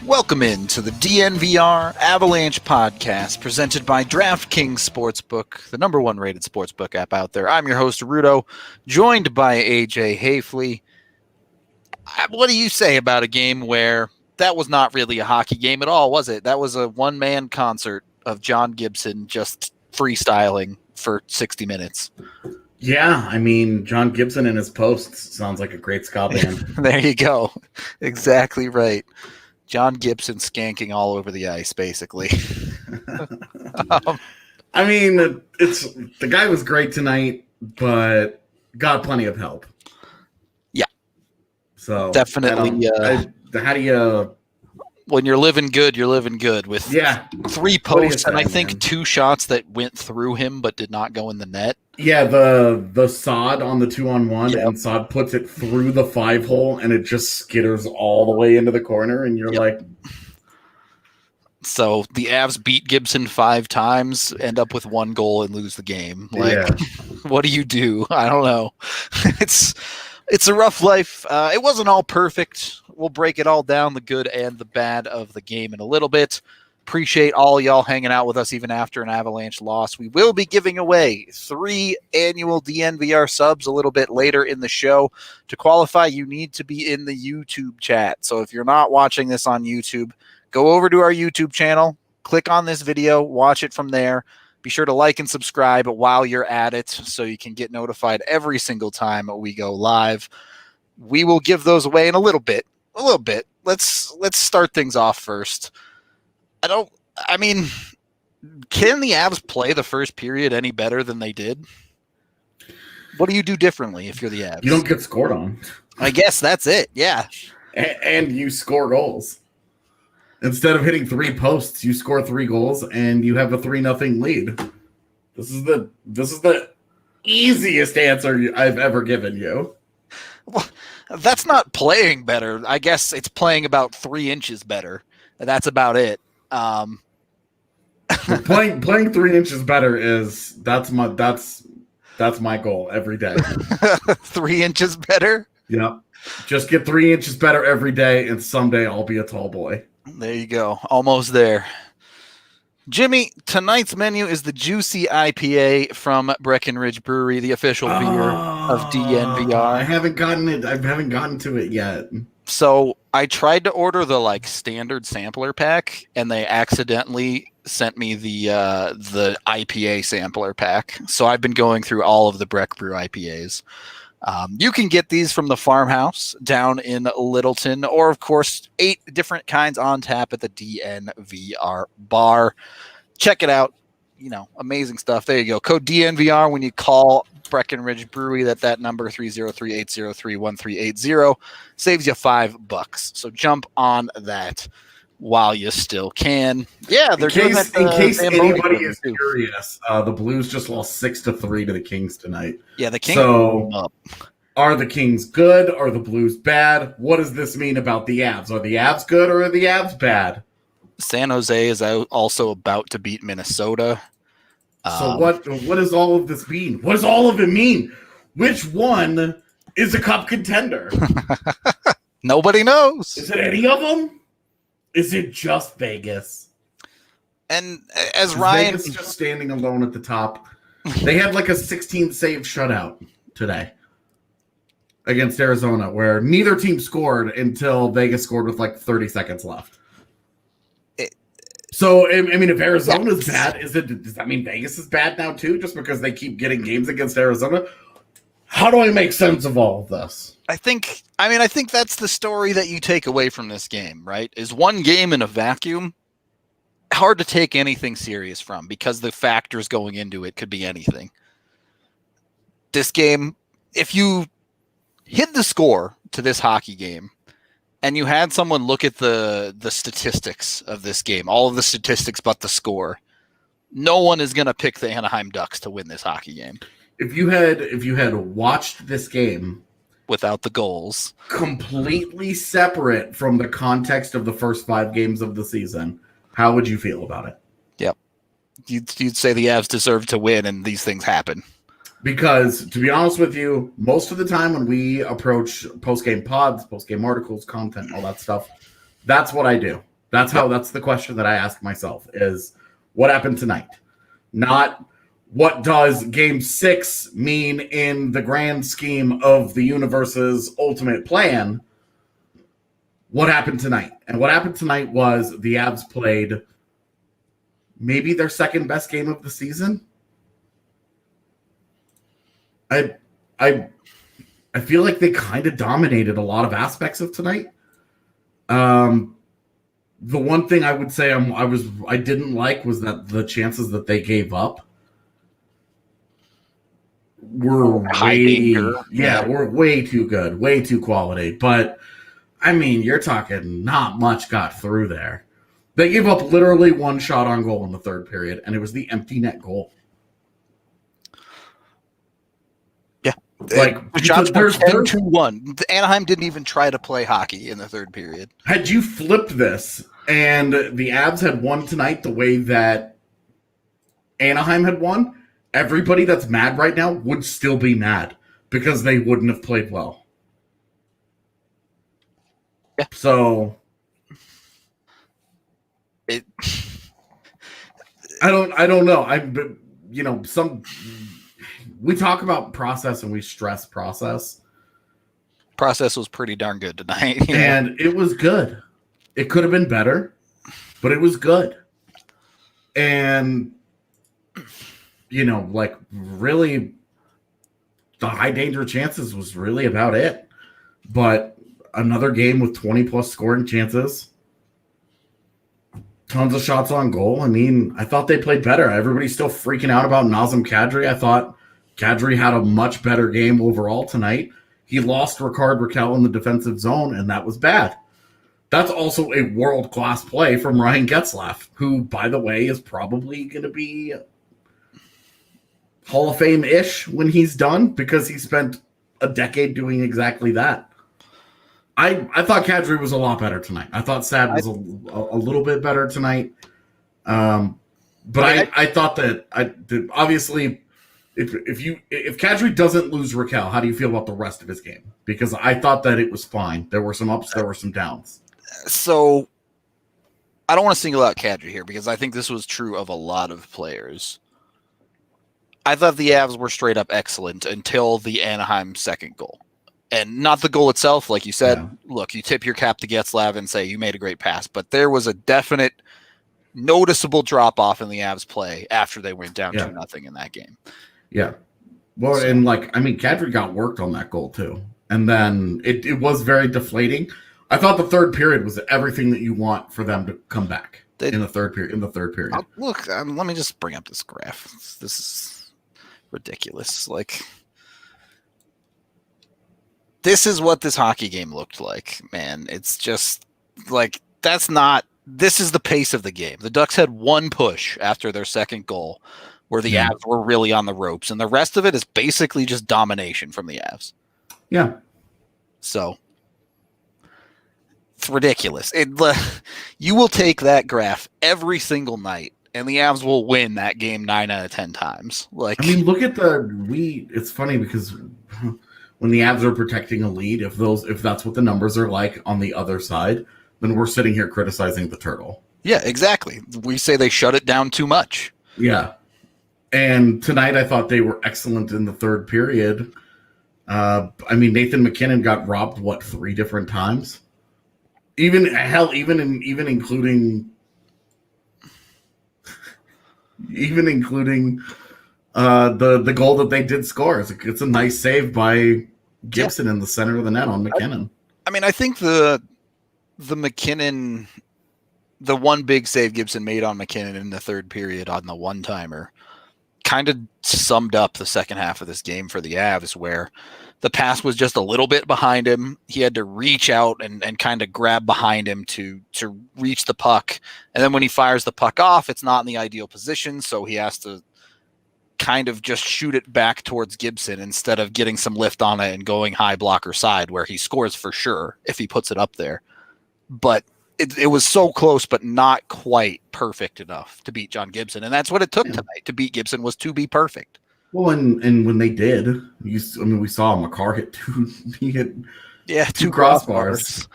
Welcome into the DNVR Avalanche podcast presented by DraftKings Sportsbook, the number one rated sportsbook app out there. I'm your host, Rudo, joined by AJ Haefele. What do you say about a game where that was not really a hockey game at all, was it? That was a one-man concert of John Gibson just freestyling for 60 minutes. Yeah, I mean, John Gibson and his posts sounds like a great ska band. There you go. Exactly right. John Gibson skanking all over the ice, basically. I mean, it's the guy was great tonight, but got plenty of help. Yeah. So definitely. How do you? When you're living good with 3 posts and I think 2 shots that went through him but did not go in the net. Yeah, the sod on the 2-on-1, and sod puts it through the 5-hole, and it just skitters all the way into the corner, and you're like... So the Avs beat Gibson 5 times, end up with 1 goal, and lose the game. What do you do? I don't know. It's a rough life. It wasn't all perfect. We'll break it all down, the good and the bad of the game in a little bit. Appreciate all y'all hanging out with us even after an Avalanche loss. We will be giving away 3 annual DNVR subs a little bit later in the show. To qualify, you need to be in the YouTube chat. So if you're not watching this on YouTube, go over to our YouTube channel, click on this video, watch it from there. Be sure to like and subscribe while you're at it so you can get notified every single time we go live. We will give those away in a little bit. Let's start things off first. Can the Avs play the first period any better than they did? What do you do differently if you're the Avs? You don't get scored on. I guess that's it, yeah. And you score goals. Instead of hitting 3 posts, you score 3 goals, and you have a 3-0 lead. This is the easiest answer I've ever given you. Well, that's not playing better. I guess it's playing about 3 inches better. That's about it. Playing 3 inches better is that's my goal every day. 3 inches better? Yep. Just get 3 inches better every day, and someday I'll be a tall boy. There you go. Almost there. Jimmy, tonight's menu is the Juicy IPA from Breckenridge Brewery, the official beer of DNVR. I haven't gotten to it yet. So I tried to order the standard sampler pack, and they accidentally sent me the IPA sampler pack. So I've been going through all of the Breck Brew IPAs. You can get these from the farmhouse down in Littleton, or of course 8 different kinds on tap at the DNVR bar. Check it out. Amazing stuff. There you go. Code DNVR when you call Breckenridge Brewery. That number 303-803-1380 saves you $5. So jump on that while you still can. Yeah, they're in case anybody is curious. The Blues just lost 6-3 to the Kings tonight. Yeah, the Kings. So are the Kings good? Are the Blues bad? What does this mean about the Avs? Are the Avs good or are the Avs bad? San Jose is also about to beat Minnesota. So what does all of this mean? What does all of it mean? Which one is a cup contender? Nobody knows. Is it any of them? Is it just Vegas? And as Ryan... Vegas just standing alone at the top. They had a 16 save shutout today against Arizona, where neither team scored until Vegas scored with 30 seconds left. So, I mean, if Arizona's bad, does that mean Vegas is bad now too, just because they keep getting games against Arizona? How do I make sense of all of this? I think that's the story that you take away from this game, right? Is one game in a vacuum hard to take anything serious from because the factors going into it could be anything. This game, if you hid the score to this hockey game and you had someone look at the statistics of this game, all of the statistics but the score, no one is going to pick the Anaheim Ducks to win this hockey game. If you had watched this game without the goals, completely separate from the context of the first 5 games of the season, how would you feel about it? Yep. You'd say the Avs deserve to win and these things happen. Because, to be honest with you, most of the time when we approach post-game pods, post-game articles, content, all that stuff, that's what I do. That's the question that I ask myself is, what happened tonight? Not, what does Game 6 mean in the grand scheme of the universe's ultimate plan? What happened tonight? And what happened tonight was the Avs played maybe their second best game of the season. I feel like they kind of dominated a lot of aspects of tonight. The one thing I would say I didn't like was that the chances that they gave up were were way too good, way too quality. But I mean, you're talking not much got through there. They gave up literally one shot on goal in the third period, and it was the empty net goal. Like the shots were 10-1. Anaheim didn't even try to play hockey in the third period. Had you flipped this and the Avs had won tonight the way that Anaheim had won, everybody that's mad right now would still be mad because they wouldn't have played well. Yeah. So I don't know. We talk about process and we stress process. Process was pretty darn good tonight. And it was good. It could have been better, but it was good. And, really, the high danger chances was really about it. But another game with 20-plus scoring chances. Tons of shots on goal. I mean, I thought they played better. Everybody's still freaking out about Nazem Kadri. I thought Kadri had a much better game overall tonight. He lost Rickard Rakell in the defensive zone, and that was bad. That's also a world-class play from Ryan Getzlaf, who, by the way, is probably going to be Hall of Fame-ish when he's done because he spent a decade doing exactly that. I thought Kadri was a lot better tonight. I thought Sad was a little bit better tonight. But I thought that obviously if Kadri doesn't lose Rakell, how do you feel about the rest of his game? Because I thought that it was fine. There were some ups, there were some downs. So I don't want to single out Kadri here because I think this was true of a lot of players. I thought the Avs were straight up excellent until the Anaheim second goal. And not the goal itself, like you said. Yeah. Look, you tip your cap to Getzlaf and say you made a great pass, but there was a definite noticeable drop-off in the Avs play after they went down 2-0 in that game. Yeah. Well, and Kadri got worked on that goal too. And then it was very deflating. I thought the third period was everything that you want for them to come back in the third period. Look, let me just bring up this graph. This is ridiculous. This is what this hockey game looked like, man. It's just this is the pace of the game. The Ducks had one push after their second goal where the Avs were really on the ropes, and the rest of it is basically just domination from the Avs. Yeah. So it's ridiculous. You will take that graph every single night, and the Avs will win that game 9 out of 10 times. Look at it's funny because when the Avs are protecting a lead, if that's what the numbers are like on the other side, then we're sitting here criticizing the Turtle. Yeah, exactly. We say they shut it down too much. Yeah. And tonight I thought they were excellent in the third period. Nathan McKinnon got robbed, 3 different times? Even including even including the goal that they did score. It's a nice save by Gibson in the center of the net on McKinnon. I mean, I think the McKinnon, the one big save Gibson made on McKinnon in the third period on the one-timer kind of summed up the second half of this game for the Avs, where the pass was just a little bit behind him. He had to reach out and kind of grab behind him to reach the puck. And then when he fires the puck off, it's not in the ideal position, so he has to kind of just shoot it back towards Gibson instead of getting some lift on it and going high blocker side, where he scores for sure if he puts it up there. But it was so close, but not quite perfect enough to beat John Gibson. And that's what it took tonight to beat Gibson, was to be perfect. Well, and when they did, we saw Makar hit two crossbars.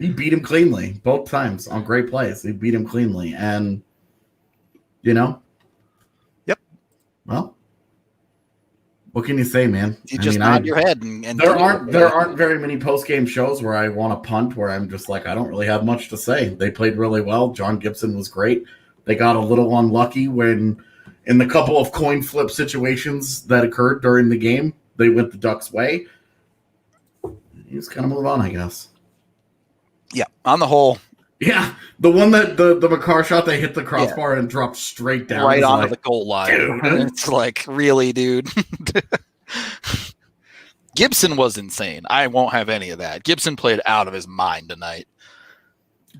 He beat him cleanly both times on great plays. He beat him cleanly. And, yep. Well, what can you say, man? You just nod your head. And there aren't very many post-game shows where I want to punt, where I'm just like, I don't really have much to say. They played really well. John Gibson was great. They got a little unlucky when, in the couple of coin flip situations that occurred during the game, they went the Ducks' way. You just kind of move on, I guess. Yeah, on the whole. Yeah, the one that the Makar shot, they hit the crossbar and dropped straight down. Right onto the goal line. It's like, really, dude? Gibson was insane. I won't have any of that. Gibson played out of his mind tonight.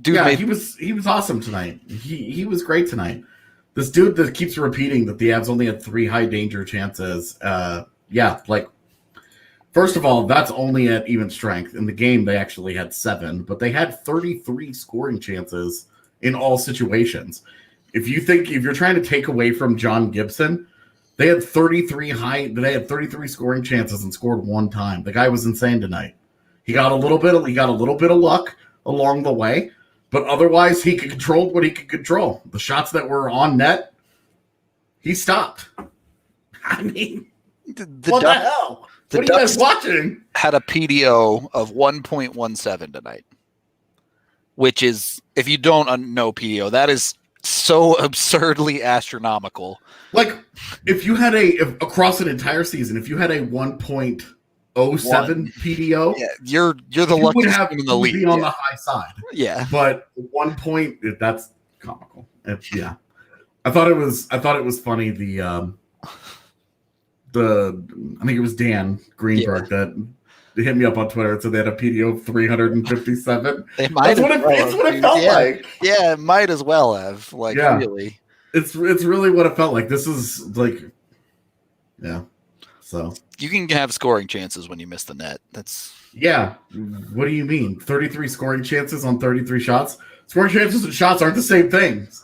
Dude, he was awesome tonight. He was great tonight. This dude that keeps repeating that the Avs only had 3 high danger chances. First of all, that's only at even strength. In the game, they actually had 7, but they had 33 scoring chances in all situations. If you're trying to take away from John Gibson, they had 33 scoring chances and scored 1 time. The guy was insane tonight. He got a little bit of luck along the way, but otherwise he could control what he could control. The shots that were on net, he stopped. I mean, what the hell? What are you guys watching? Had a PDO of 1.17 tonight, which is, if you don't know PDO, that is so absurdly astronomical. Like, if you had across an entire season, if you had a 1.07 PDO, yeah, you're the luckiest team in the league. Be on the high side. Yeah, but 1 point, that's comical. I thought it was funny. I think it was Dan Greenberg that hit me up on Twitter and said they had a PDO of 357. That's what it felt like. Yeah, it might as well have. Really. It's really what it felt like. This is so you can have scoring chances when you miss the net. What do you mean? 33 scoring chances on 33 shots? Scoring chances and shots aren't the same things.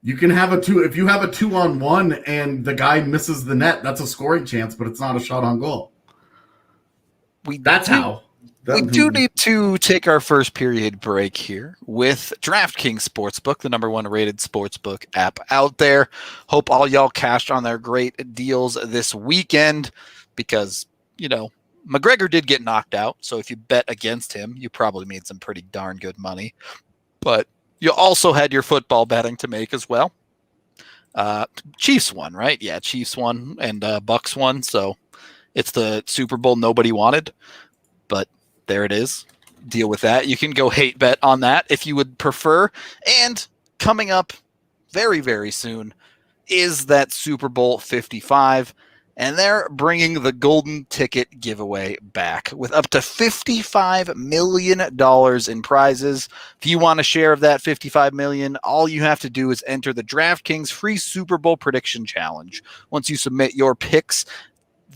You can have a 2 if you have a 2-on-1 and the guy misses the net. That's a scoring chance, but it's not a shot on goal. We do need to take our first period break here with DraftKings Sportsbook, the #1 rated sportsbook app out there. Hope all y'all cashed on their great deals this weekend, because McGregor did get knocked out. So if you bet against him, you probably made some pretty darn good money. But you also had your football betting to make as well. Chiefs won, right? Yeah, Chiefs won and Bucks won. So it's the Super Bowl nobody wanted. But there it is. Deal with that. You can go hate bet on that if you would prefer. And coming up very, very soon is that Super Bowl 55. And they're bringing the golden ticket giveaway back with up to $55 million in prizes. If you want a share of that $55 million, all you have to do is enter the DraftKings free Super Bowl prediction challenge. Once you submit your picks,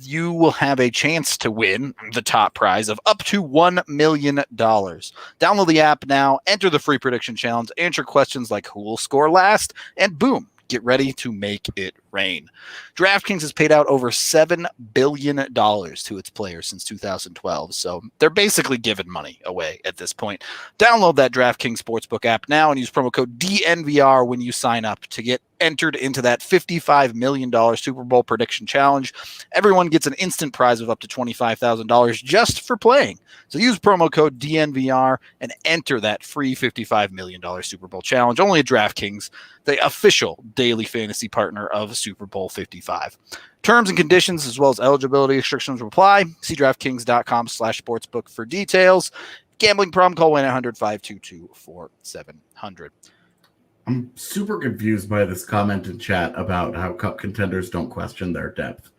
you will have a chance to win the top prize of up to $1 million. Download the app now, enter the free prediction challenge, answer questions like who will score last, and boom, get ready to make it rain. DraftKings has paid out over $7 billion to its players since 2012, so they're basically giving money away at this point. Download that DraftKings Sportsbook app now and use promo code DNVR when you sign up to get entered into that $55 million Super Bowl prediction challenge. Everyone gets an instant prize of up to $25,000 just for playing. So use promo code DNVR and enter that free $55 million Super Bowl challenge. Only at DraftKings, the official daily fantasy partner of Super Bowl 55. Terms and conditions as well as eligibility restrictions will apply. See DraftKings.com/sportsbook for details. Gambling problem, call 1-800-522-4700. I'm super confused by this comment in chat about how cup contenders don't question their depth.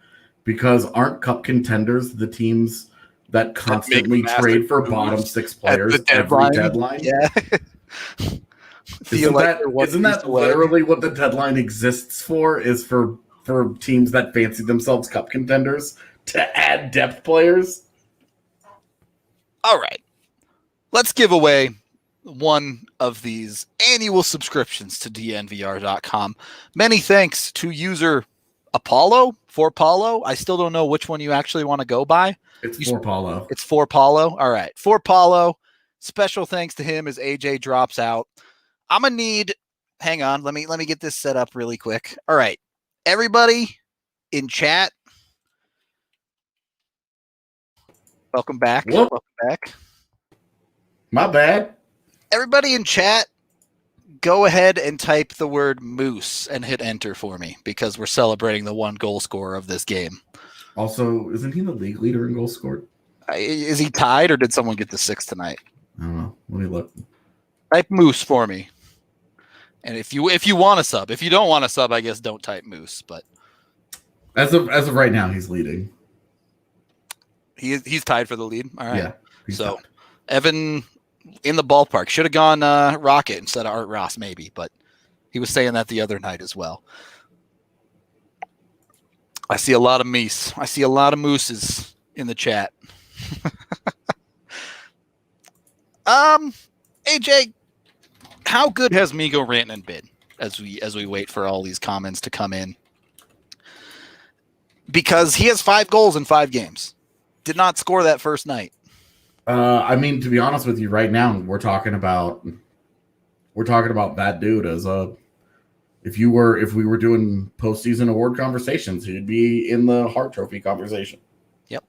Because aren't cup contenders the teams that constantly trade for bottom six players every deadline? Yeah. Isn't that literally what the deadline exists for? Is for teams that fancy themselves cup contenders to add depth players? All right. Let's give away one of these annual subscriptions to DNVR.com. Many thanks to user Apollo, for Paulo. I still don't know which one you actually want to go by. It's for Paulo. It's for Paulo. All right. For Paulo. Special thanks to him as AJ drops out. I'm going to need, hang on, let me get this set up really quick. All right. Everybody in chat. Welcome back. Whoop. Welcome back. My bad. Everybody in chat, go ahead and type the word moose and hit enter for me because we're celebrating the one goal scorer of this game. Also, isn't he the league leader in goals scored? Is he tied or did someone get the 6 tonight? I don't know. Let me look. Type moose for me. And if you want to sub, if you don't want to sub, I guess don't type moose. But as of right now, he's leading. He's tied for the lead. All right. Yeah. So tied. Evan in the ballpark should have gone Rocket instead of Art Ross, maybe, but he was saying that the other night as well. I see a lot of meese. I see a lot of mooses in the chat. AJ, how good has Migo Rantanen been as we wait for all these comments to come in? Because he has 5 goals in 5 games. Did not score that first night. I mean, to be honest with you, right now we're talking about that dude as if we were doing postseason award conversations, he'd be in the Hart Trophy conversation. Yep.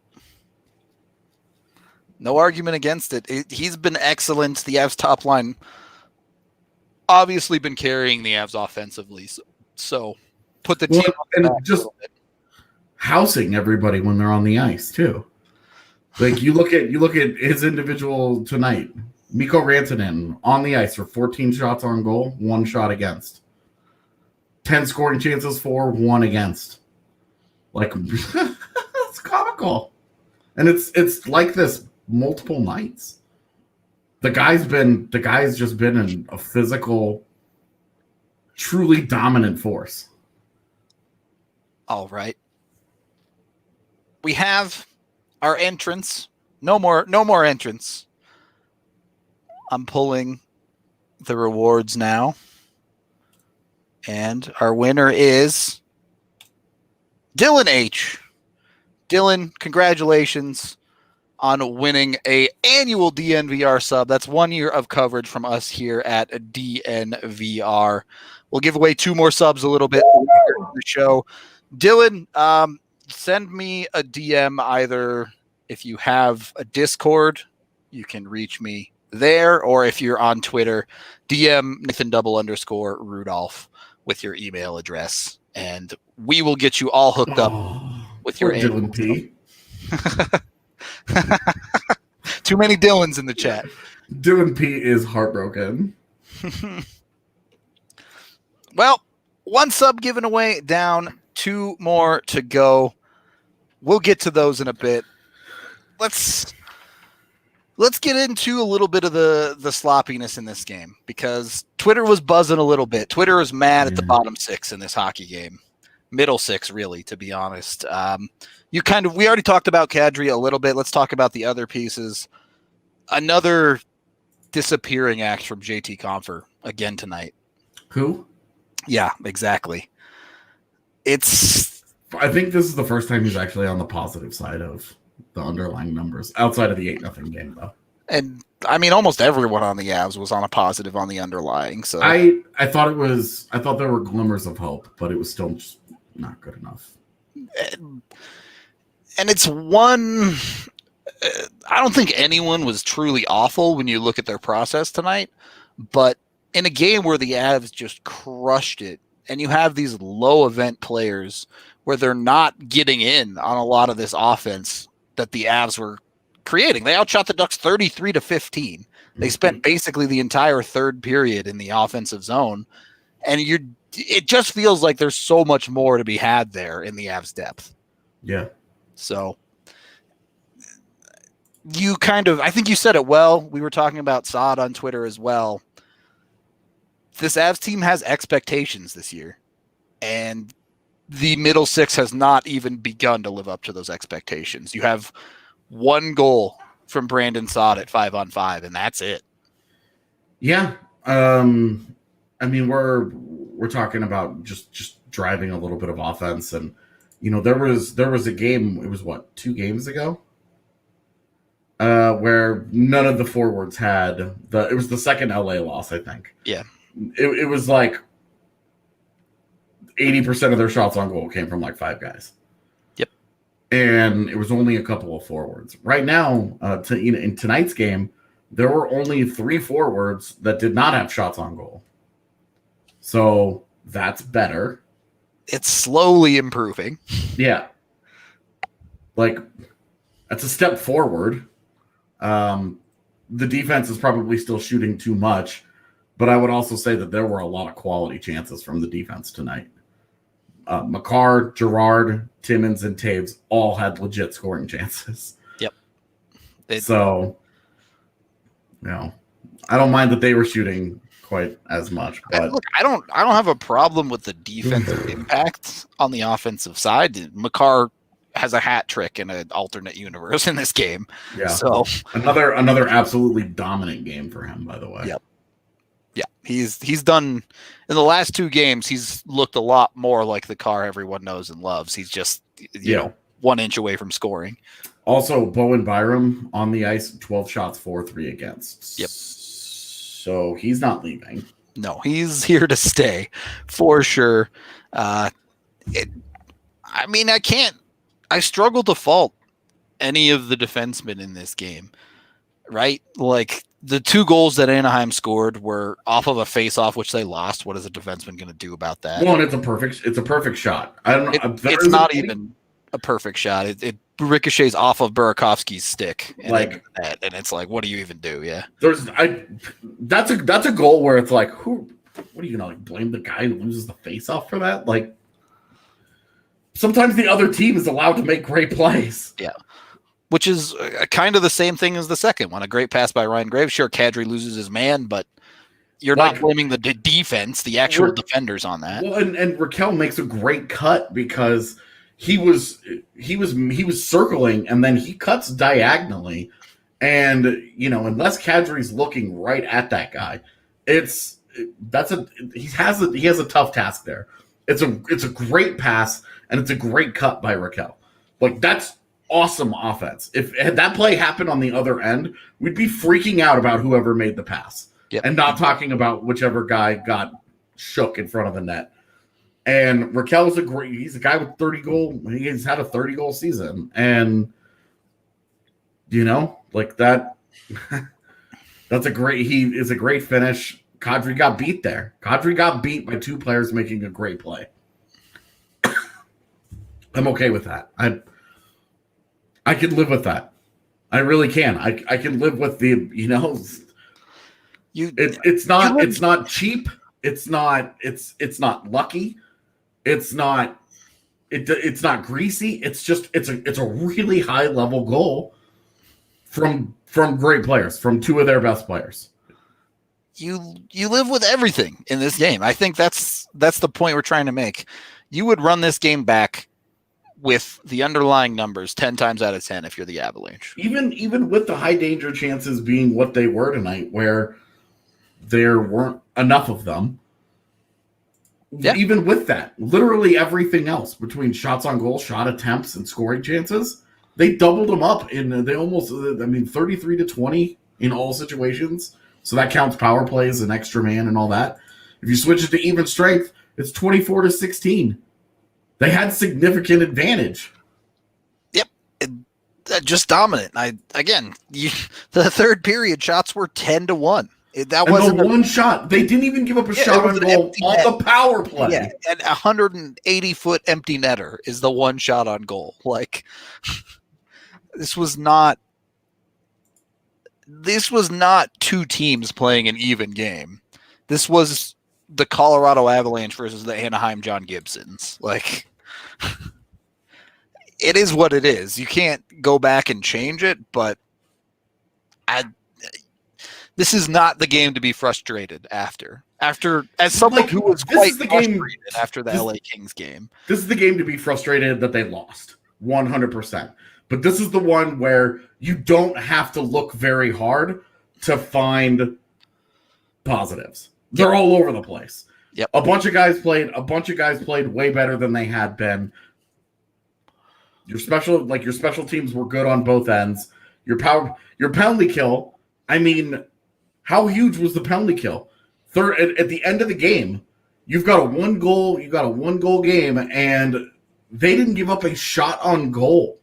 No argument against it. He's been excellent. The Avs top line obviously been carrying the Avs offensively. So put the team and just housing everybody when they're on the ice too. Like you look at his individual tonight. Mikko Rantanen on the ice for 14 shots on goal, 1 shot against. 10 scoring chances for, 1 against. Like it's comical. And it's like this multiple nights. The guy's just been a physical, truly dominant force. All right. We have our entrance. No more entrance. I'm pulling the rewards now. And our winner is Dylan H. Dylan, congratulations on winning a annual DNVR sub. That's 1 year of coverage from us here at DNVR. We'll give away 2 more subs a little bit later in the show. Dylan, send me a DM either if you have a Discord, you can reach me there, or if you're on Twitter, DM Nathan_Rudolph with your email address, and we will get you all hooked up with your Dylan P. Too many Dylans in the chat. Dylan P is heartbroken. Well, 1 sub given away down, 2 more to go. We'll get to those in a bit. Let's get into a little bit of the sloppiness in this game because Twitter was buzzing a little bit. Twitter is mad at the bottom 6 in this hockey game. Middle 6, really, to be honest. We already talked about Kadri a little bit. Let's talk about the other pieces. Another disappearing act from JT Compher again tonight. Who? Yeah, exactly. I think this is the first time he's actually on the positive side of the underlying numbers outside of the 8-0 game, though. And I mean, almost everyone on the Avs was on a positive on the underlying. So I thought there were glimmers of hope, but it was still just not good enough. And it's one. I don't think anyone was truly awful when you look at their process tonight, but in a game where the Avs just crushed it, and you have these low event players where they're not getting in on a lot of this offense that the Avs were creating. They outshot the Ducks 33-15. They spent basically the entire third period in the offensive zone, and it just feels like there's so much more to be had there in the Avs depth. Yeah. So I think you said it well. We were talking about Saad on Twitter as well. This Avs team has expectations this year, and the middle six has not even begun to live up to those expectations. You have one goal from Brandon Saad at 5-on-5, and that's it. Yeah. I mean, we're talking about just driving a little bit of offense, and there was a game, it was 2 games ago, where none of the forwards had it was the second LA loss, I think. Yeah. It was like 80% of their shots on goal came from like 5 guys. Yep. And it was only a couple of forwards. Right now, in tonight's game, there were only 3 forwards that did not have shots on goal. So that's better. It's slowly improving. Yeah. Like, that's a step forward. The defense is probably still shooting too much, but I would also say that there were a lot of quality chances from the defense tonight. Makar, Gerard, Timmins, and Taves all had legit scoring chances. Yep. So, I don't mind that they were shooting quite as much. But look, I don't have a problem with the defensive impact on the offensive side. Makar has a hat trick in an alternate universe in this game. Yeah. So another absolutely dominant game for him, by the way. Yep. Yeah. He's done in the last 2 games, he's looked a lot more like the car everyone knows and loves. He's just 1 inch away from scoring. Also, Bowen Byram on the ice, 12 shots, 4-3 against. Yep. So he's not leaving. No, he's here to stay for sure. I struggle to fault any of the defensemen in this game, right? Like, the 2 goals that Anaheim scored were off of a face-off, which they lost. What is a defenseman going to do about that? Well, and it's a perfect shot. I don't know. It's not even a perfect shot. It ricochets off of Burakovsky's stick, and it's like, what do you even do? Yeah, that's a goal where it's like, what are you gonna blame the guy who loses the face-off for that? Like, sometimes the other team is allowed to make great plays. Yeah. Which is kind of the same thing as the second one. A great pass by Ryan Graves. Sure, Kadri loses his man, but you're not blaming the defense, the actual defenders on that. Well, and Raquel makes a great cut because he was circling and then he cuts diagonally, and unless Kadri's looking right at that guy, he has a tough task there. It's a great pass and it's a great cut by Raquel. Like, that's awesome offense. If that play happened on the other end, we'd be freaking out about whoever made the pass. Yep. And not talking about whichever guy got shook in front of the net. And Raquel is he's a guy with 30 goal. He's had a 30 goal season. And like that, he is a great finish. Kadri got beat there. Kadri got beat by 2 players making a great play. I'm okay with that. I can live with that. I really can. I can live with the, it's not cheap. It's not lucky. It's not greasy. It's a really high level goal from great players, from 2 of their best players. You live with everything in this game. I think that's the point we're trying to make. You would run this game back with the underlying numbers 10 times out of 10 if you're the Avalanche. Even with the high danger chances being what they were tonight, where there weren't enough of them. Yeah. Even with that, literally everything else between shots on goal, shot attempts, and scoring chances, they doubled them up. They almost, 33-20 in all situations. So that counts power plays and extra man and all that. If you switch it to even strength, it's 24-16. They had significant advantage. Yep. Just dominant. The third period shots were 10-1. That wasn't one shot. They didn't even give up a shot on goal on the power play. Yeah, and 180-foot empty netter is the one shot on goal. Like, this was not two teams playing an even game. This was the Colorado Avalanche versus the Anaheim John Gibsons. Like, it is what it is. You can't go back and change it, but this is not the game to be frustrated after. As someone who was quite frustrated after the LA Kings game. This is the game to be frustrated that they lost, 100%. But this is the one where you don't have to look very hard to find positives. They're all over the place. Yep. A bunch of guys played way better than they had been. Your special teams were good on both ends. Your penalty kill, I mean, how huge was the penalty kill? At the end of the game, you've got a one goal game, and they didn't give up a shot on goal.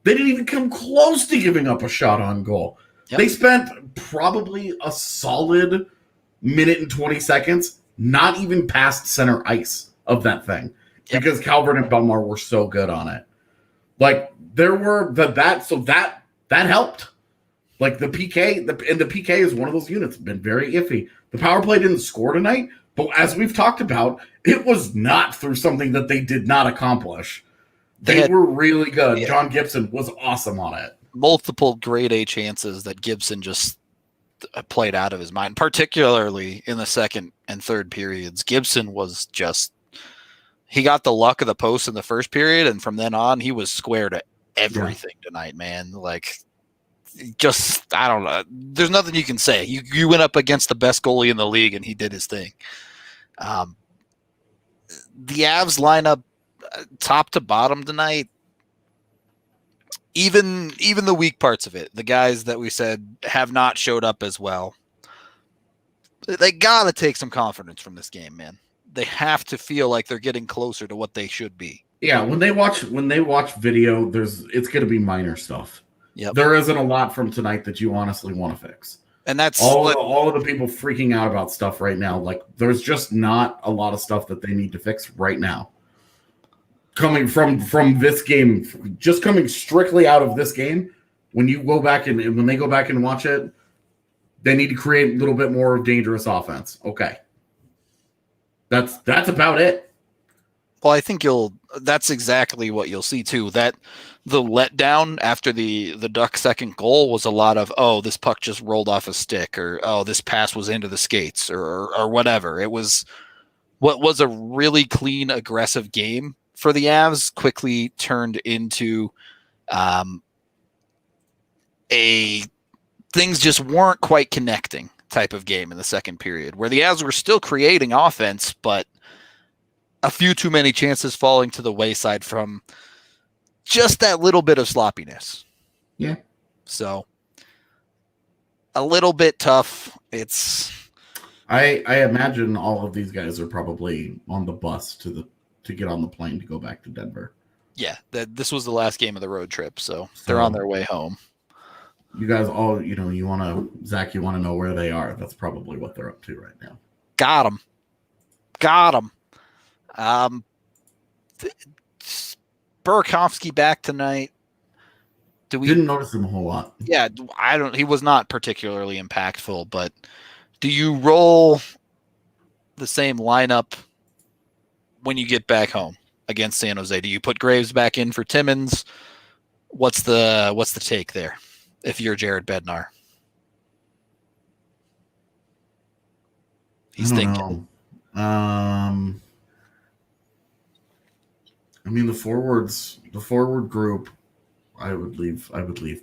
They didn't even come close to giving up a shot on goal. Yep. They spent probably a solid minute and 20 seconds, not even past center ice of that thing, because Calvert and Belmar were so good on it. Like, there were that helped. Like, the PK, and the PK is one of those units, been very iffy. The power play didn't score tonight, but as we've talked about, it was not through something that they did not accomplish. They were really good. Yeah. John Gibson was awesome on it. Multiple grade A chances that Gibson just played out of his mind, particularly in the second and third periods. Gibson was just, he got the luck of the post in the first period, and from then on, he was square to everything tonight, man. Like, just, I don't know. There's nothing you can say. You went up against the best goalie in the league, and he did his thing. The Avs lineup, top to bottom tonight, even the weak parts of it, the guys that we said have not showed up as well, they gotta take some confidence from this game, man. They have to feel like they're getting closer to what they should be. Yeah, when they watch video, it's gonna be minor stuff. Yep. There isn't a lot from tonight that you honestly want to fix. And that's all of the people freaking out about stuff right now. Like, there's just not a lot of stuff that they need to fix right now. Coming from this game, just coming strictly out of this game, when you go back and when they go back and watch it, they need to create a little bit more dangerous offense. Okay. That's about it. Well, I think that's exactly what you'll see too. That the letdown after the Duck second goal was a lot of, oh, this puck just rolled off a stick, or oh, this pass was into the skates, or whatever. It was what was a really clean, aggressive game for the Avs quickly turned into a things just weren't quite connecting type of game in the second period, where the Avs were still creating offense, but a few too many chances falling to the wayside from just that little bit of sloppiness. Yeah. So a little bit tough. I imagine all of these guys are probably on the bus to get on the plane to go back to Denver. Yeah, this was the last game of the road trip, so they're on their way home. You guys all, Zach, you want to know where they are. That's probably what they're up to right now. Got them. Burakovsky back tonight. Didn't notice him a whole lot. Yeah, he was not particularly impactful, but do you roll the same lineup when you get back home against San Jose? Do you put Graves back in for Timmins? What's the take there if you're Jared Bednar? He's thinking. I mean, the forward group, I would leave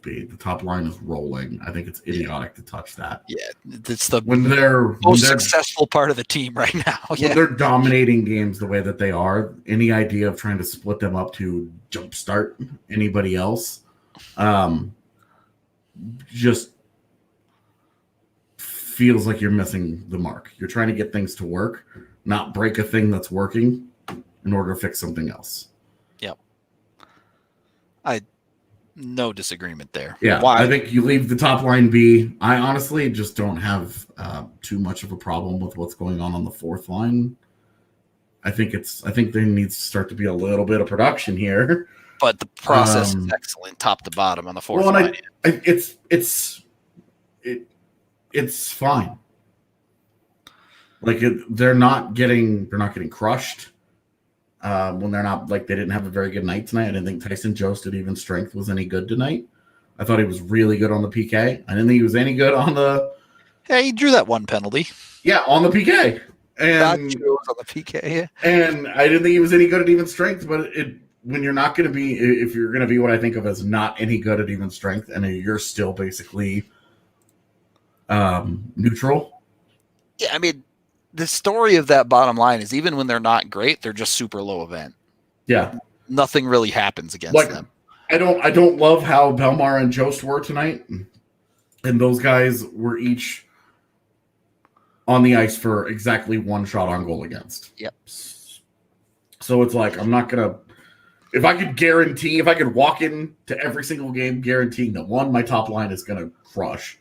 B. The top line is rolling. I think it's idiotic to touch that. Yeah, it's the most successful part of the team right now. When they're dominating games the way that they are, any idea of trying to split them up to jumpstart anybody else, just feels like you're missing the mark. You're trying to get things to work, not break a thing that's working in order to fix something else. Yep. No disagreement there. Yeah, Why? I think you leave the top line be. I honestly just don't have too much of a problem with what's going on the fourth line. I think there needs to start to be a little bit of production here. But the process is excellent, top to bottom on the fourth line. It's fine. Like they're not getting crushed. When they're not, like, they didn't have a very good night tonight. I didn't think Tyson Jost at even strength was any good tonight. I thought he was really good on the PK. I didn't think he was any good on the. Yeah, he drew that one penalty. Yeah, on the PK. And on the PK. And I didn't think he was any good at even strength. But when you're not going to be, if you're going to be what I think of as not any good at even strength, and you're still basically neutral. Yeah, I mean, the story of that bottom line is even when they're not great, they're just super low event. Yeah. Nothing really happens against them. I don't love how Belmar and Jost were tonight. And those guys were each on the ice for exactly one shot on goal against. Yep. So it's like, I'm not going to, if I could walk in to every single game guaranteeing that, one, my top line is going to crush,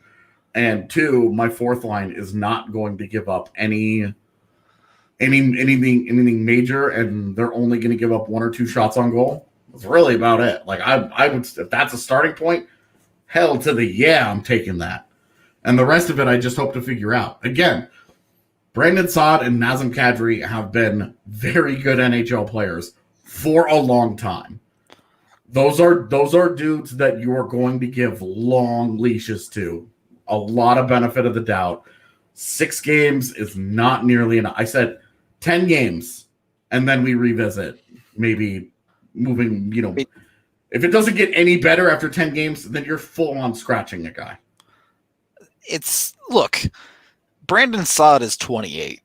and two, my fourth line is not going to give up anything major, and they're only going to give up one or two shots on goal. That's really about it. Like I would, if that's a starting point, hell to the yeah, I'm taking that. And the rest of it, I just hope to figure out. Again, Brandon Saad and Nazem Kadri have been very good NHL players for a long time. Those are dudes that you are going to give long leashes to. A lot of benefit of the doubt. 6 games is not nearly enough. I said 10 games, and then we revisit. Maybe moving, if it doesn't get any better after 10 games, then you're full on scratching a guy. Look, Brandon Saad is 28.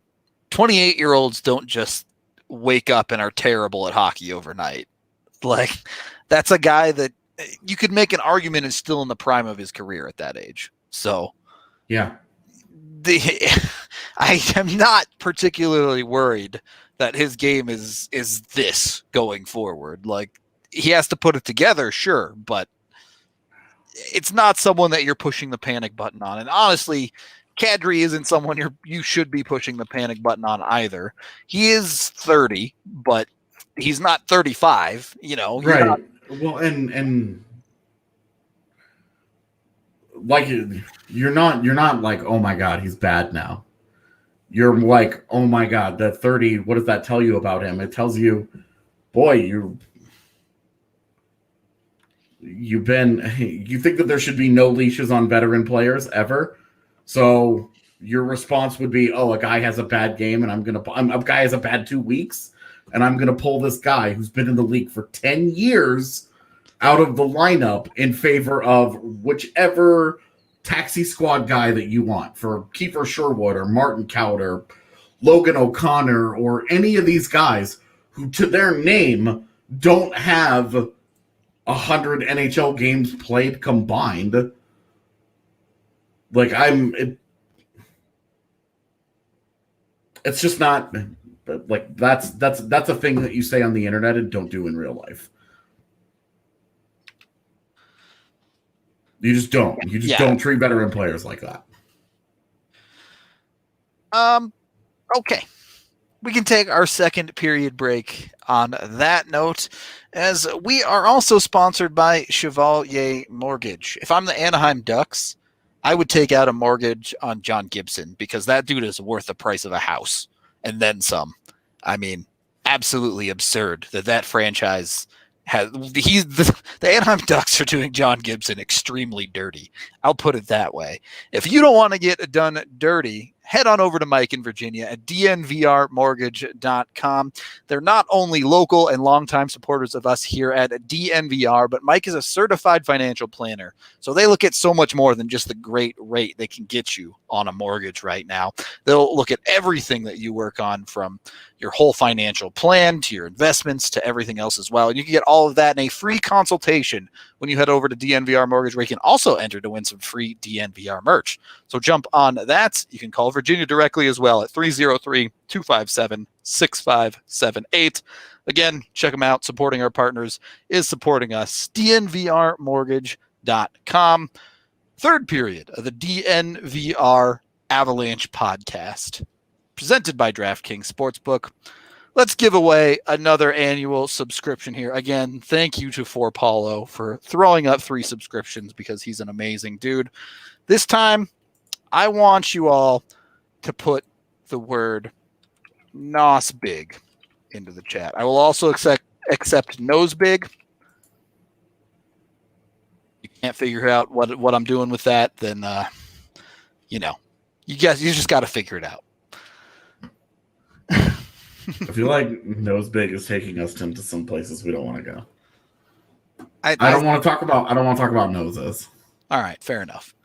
28-year-olds don't just wake up and are terrible at hockey overnight. Like, that's a guy that you could make an argument is still in the prime of his career at that age. So, yeah, I am not particularly worried that his game is this going forward. Like, he has to put it together, sure, but it's not someone that you're pushing the panic button on. And honestly, Kadri isn't someone you should be pushing the panic button on either. He is 30, but he's not 35. Right. Well, and like, you're not like, oh my God, he's bad now. You're like, oh my God, that 30, what does that tell you about him? It tells you, boy, you think that there should be no leashes on veteran players ever. So your response would be, oh, a guy has a bad game and a guy has a bad 2 weeks and I'm going to pull this guy who's been in the league for 10 years out of the lineup in favor of whichever taxi squad guy that you want, for Kiefer Sherwood or Martin Cowder, Logan O'Connor, or any of these guys who, to their name, don't have 100 NHL games played combined. Like, it's just not, like, that's a thing that you say on the internet and don't do in real life. You just don't. You just don't treat veteran players like that. Okay. We can take our second period break on that note, as we are also sponsored by Chevalier Mortgage. If I'm the Anaheim Ducks, I would take out a mortgage on John Gibson, because that dude is worth the price of a house and then some. I mean, absolutely absurd that franchise has. The Anaheim Ducks are doing John Gibson extremely dirty. I'll put it that way. If you don't want to get done dirty, head on over to Mike in Virginia at DNVRmortgage.com. They're not only local and longtime supporters of us here at DNVR, but Mike is a certified financial planner. So they look at so much more than just the great rate they can get you on a mortgage right now. They'll look at everything that you work on, from your whole financial plan to your investments to everything else as well. And you can get all of that in a free consultation when you head over to DNVR Mortgage, where you can also enter to win some free DNVR merch. So jump on that. You can call Virginia directly as well at 303-257-6578. Again, check them out. Supporting our partners is supporting us. DNVRmortgage.com. Third period of the DNVR Avalanche podcast, presented by DraftKings Sportsbook. Let's give away another annual subscription here. Again, thank you to For Paulo for throwing up 3 subscriptions, because he's an amazing dude. This time, I want you all to put the word NOS big into the chat. I will also accept nose big. You can't figure out what I'm doing with that, then you just got to figure it out. I feel like nose big is taking us into some places we don't want to go. I don't want to talk about noses. All right, fair enough.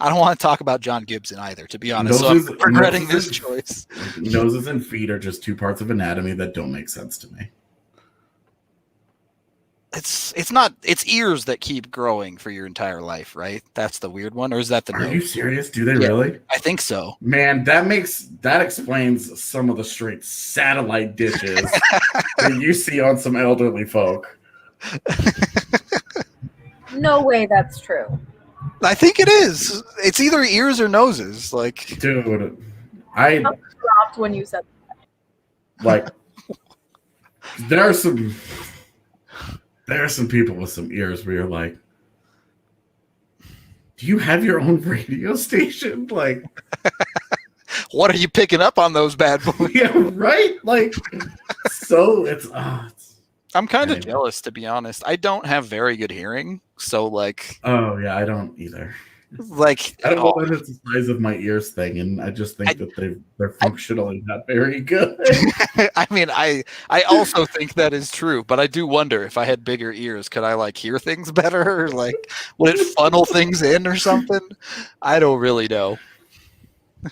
I don't want to talk about John Gibson either, to be honest. So I'm regretting this choice. Noses and feet are just 2 parts of anatomy that don't make sense to me. It's ears that keep growing for your entire life, right? That's the weird one, or is that the nose? Are you serious? Do they really? I think so. Man, that explains some of the straight satellite dishes that you see on some elderly folk. No way that's true. I think it is. It's either ears or noses. Like, dude, I dropped when you said that. Like, there are some people with some ears where you're like, do you have your own radio station? Like, what are you picking up on those bad boys? Yeah, right? Like, so it's I'm kind of jealous, to be honest. I don't have very good hearing, so like. Oh yeah, I don't either. Like, I don't know if it's the size of my ears thing, and I just think that they're functionally not very good. I mean, I also think that is true, but I do wonder, if I had bigger ears, could I like hear things better? Or, like, would it funnel things in or something? I don't really know.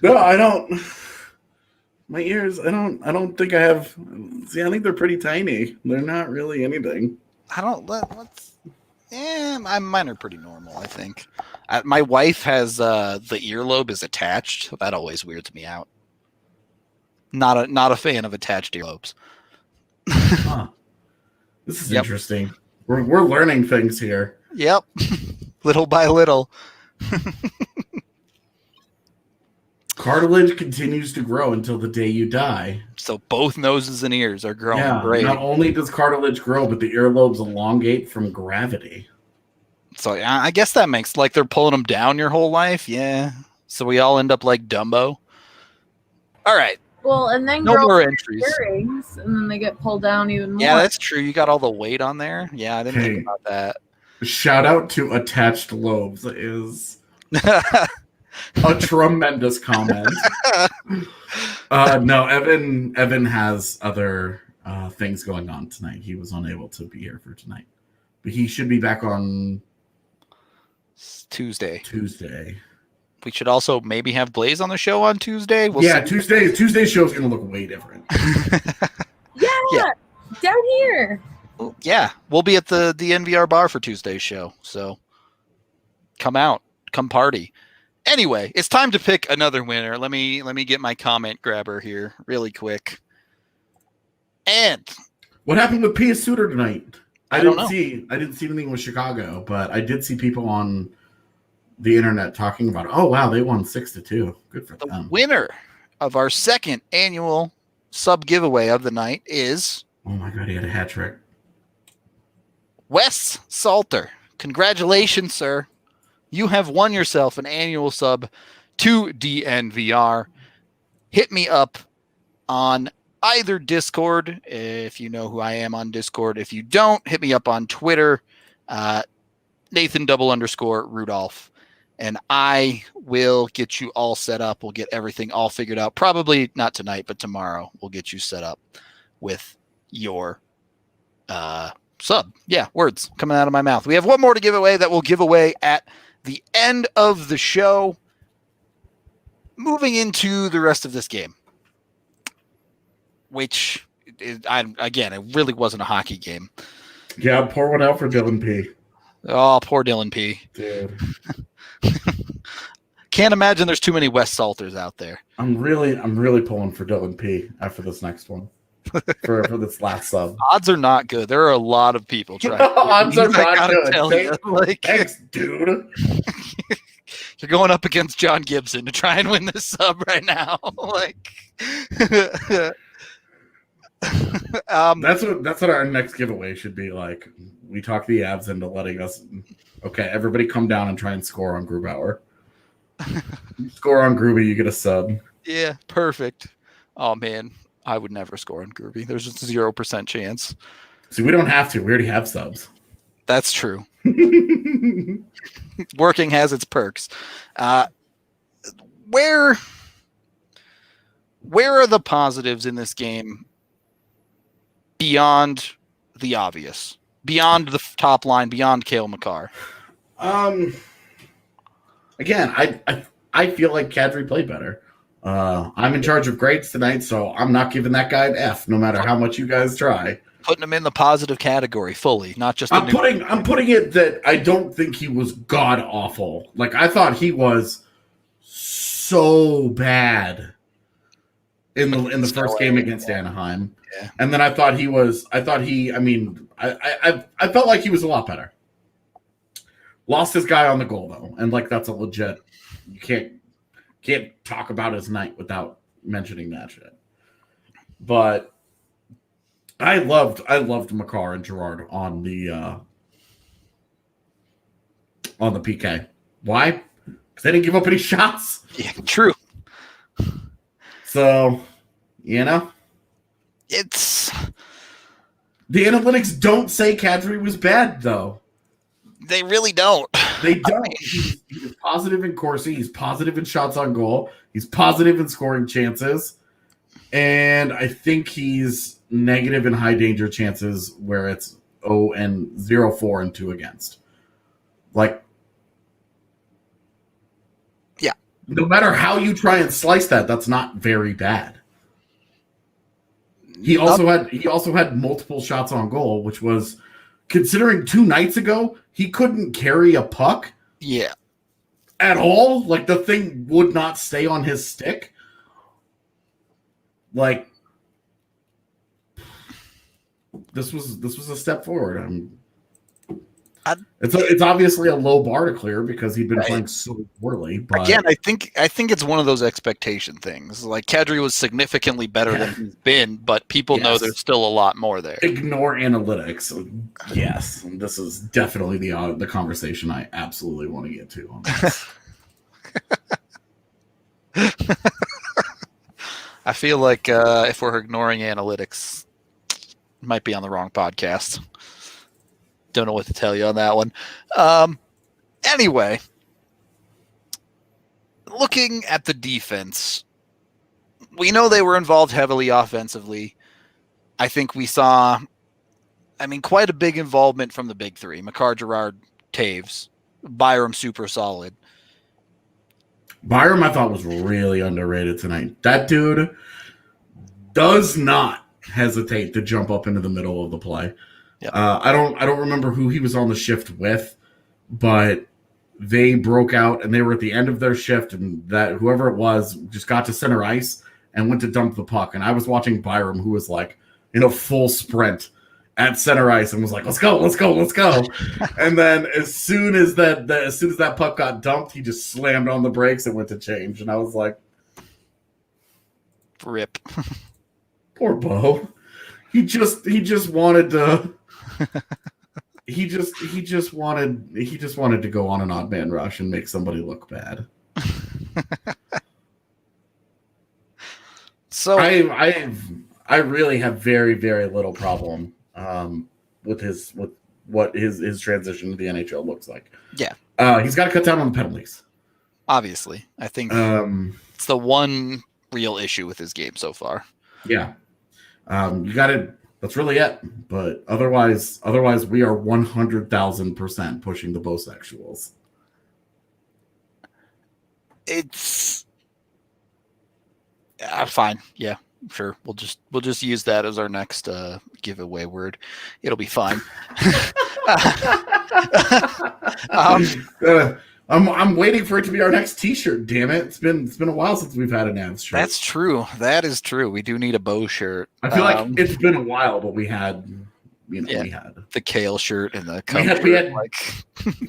No, I don't. My ears, I don't think I have. See, I think they're pretty tiny. They're not really anything. I don't. Mine are pretty normal, I think. My wife has the earlobe is attached. That always weirds me out. Not a fan of attached earlobes. Huh. This is interesting. We're learning things here. Yep, little by little. Cartilage continues to grow until the day you die. So both noses and ears are growing great. Not only does cartilage grow, but the earlobes elongate from gravity. So I guess that makes, like, they're pulling them down your whole life. Yeah. So we all end up like Dumbo. All right. Well, and then no more entries. Earrings, and then they get pulled down even more. Yeah, that's true. You got all the weight on there. Yeah, I didn't think about that. Shout out to attached lobes is a tremendous comment. No, Evan has other things going on tonight. He was unable to be here for tonight, but he should be back on Tuesday. We should also maybe have Blaze on the show on Tuesday. We'll see. Tuesday's show is going to look way different. Yeah, down here. Yeah, we'll be at the DNVR bar for Tuesday's show. So come out, come party. Anyway, it's time to pick another winner. Let me get my comment grabber here really quick. And what happened with Pia Suter tonight? I didn't see anything with Chicago, but I did see people on the internet talking about, oh wow, they won 6-2. Good for them. The winner of our second annual sub giveaway of the night is, oh my god, he had a hat trick. Wes Salter. Congratulations, sir. You have won yourself an annual sub to DNVR. Hit me up on either Discord, if you know who I am on Discord. If you don't, hit me up on Twitter, Nathan _Rudolph. and I will get you all set up. We'll get everything all figured out. Probably not tonight, but tomorrow we'll get you set up with your sub. Yeah, words coming out of my mouth. We have one more to give away that we'll give away at the end of the show. Moving into the rest of this game, which it really wasn't a hockey game. Yeah, pour one out for Dylan P. Oh, poor Dylan P. Dude. Can't imagine there's too many West Salters out there. I'm really pulling for Dylan P after this next one. for this last sub. Odds are not good. There are a lot of people trying. Odds are not good. Like, thanks, dude. You're going up against John Gibson to try and win this sub right now. Like, that's what our next giveaway should be like. We talk the Avs into letting us. Okay, everybody come down and try and score on Grubauer. You score on Gruby, you get a sub. Yeah, perfect. Oh man, I would never score on Gruby. There's just a 0% chance. See, we don't have to. We already have subs. That's true. Working has its perks. Where are the positives in this game beyond the obvious, beyond the top line, beyond Cale Makar? Again, I feel like Kadri played better. I'm in charge of grades tonight, so I'm not giving that guy an F, no matter how much you guys try. Putting him in the positive category fully, not just. I'm putting it that I don't think he was god awful. Like, I thought he was so bad in the first game against Anaheim, and then I felt like he was a lot better. Lost his guy on the goal though, and like that's a legit. You can't talk about his night without mentioning that shit. But I loved Makar and Gerard on the PK. Why? Because they didn't give up any shots. Yeah, true. So, it's the analytics don't say Kadri was bad though. They really don't. They don't. He's positive in Corsi. He's positive in shots on goal. He's positive in scoring chances. And I think he's negative in high danger chances where it's 0-4 and 2 against. Like, yeah. No matter how you try and slice that, that's not very bad. He also had multiple shots on goal, which was, considering 2 nights ago, he couldn't carry a puck. Yeah. At all. Like, the thing would not stay on his stick. Like, this was a step forward. It's obviously a low bar to clear because he'd been playing so poorly. But again, I think it's one of those expectation things. Like, Kadri was significantly better than he's been, but people know there's still a lot more there. Ignore analytics. Yes, this is definitely the conversation I absolutely want to get to on this. I feel like if we're ignoring analytics, it might be on the wrong podcast. Don't know what to tell you on that one. Anyway, looking at the defense, we know they were involved heavily offensively. I think we saw, quite a big involvement from the big three. Makar, Gerard, Taves. Byram, super solid. Byram, I thought, was really underrated tonight. That dude does not hesitate to jump up into the middle of the play. Yep. I don't remember who he was on the shift with, but they broke out and they were at the end of their shift, and that whoever it was just got to center ice and went to dump the puck. And I was watching Byram, who was like in a full sprint at center ice and was like, let's go. And then as soon as that puck got dumped, he just slammed on the brakes and went to change. And I was like, rip. Poor Bo. He just wanted to he just wanted to go on an odd man rush and make somebody look bad. So I really have very, very little problem with what his transition to the NHL looks like. Yeah. He's got to cut down on the penalties. Obviously. I think it's the one real issue with his game so far. Yeah. You got to – that's really it. But otherwise we are 100,000% pushing the Bosexuals. It's fine. Yeah, sure. We'll just use that as our next giveaway word. It'll be fine. I'm waiting for it to be our next T-shirt. Damn it! It's been a while since we've had an Avs shirt. That's true. That is true. We do need a Bo shirt. I feel like it's been a while, but we had. We had the kale shirt and the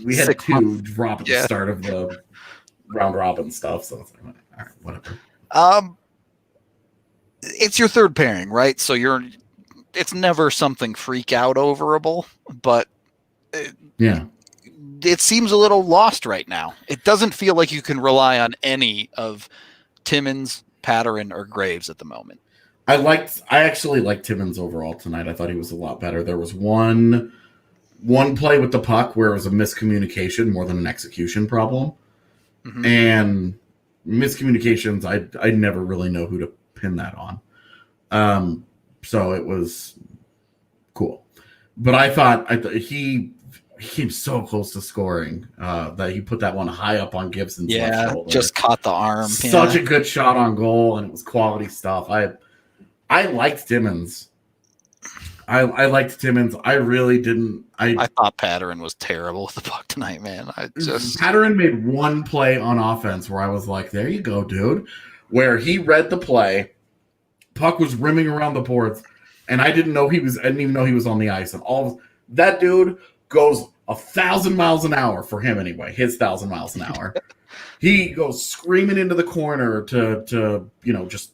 we had two drop at the start of the round robin stuff, so it's like, all right, whatever. It's your third pairing, right? So it's never something freak out overable, but it seems a little lost right now. It doesn't feel like you can rely on any of Timmins, Patterson, or Graves at the moment. I actually liked Timmins overall tonight. I thought he was a lot better. There was one play with the puck where it was a miscommunication more than an execution problem. Mm-hmm. And miscommunications, I never really know who to pin that on. So it was cool. But I thought he came so close to scoring that he put that one high up on Gibson's left shoulder. Just caught the arm. Such a good shot on goal, and it was quality stuff. I liked Timmins. I liked Timmins. I really didn't. I thought Patterson was terrible with the puck tonight, man. Patterson made one play on offense where I was like, "There you go, dude." Where he read the play, puck was rimming around the boards, and I didn't even know he was on the ice. And that dude goes 1,000 miles an hour for him anyway. His 1,000 miles an hour. He goes screaming into the corner to just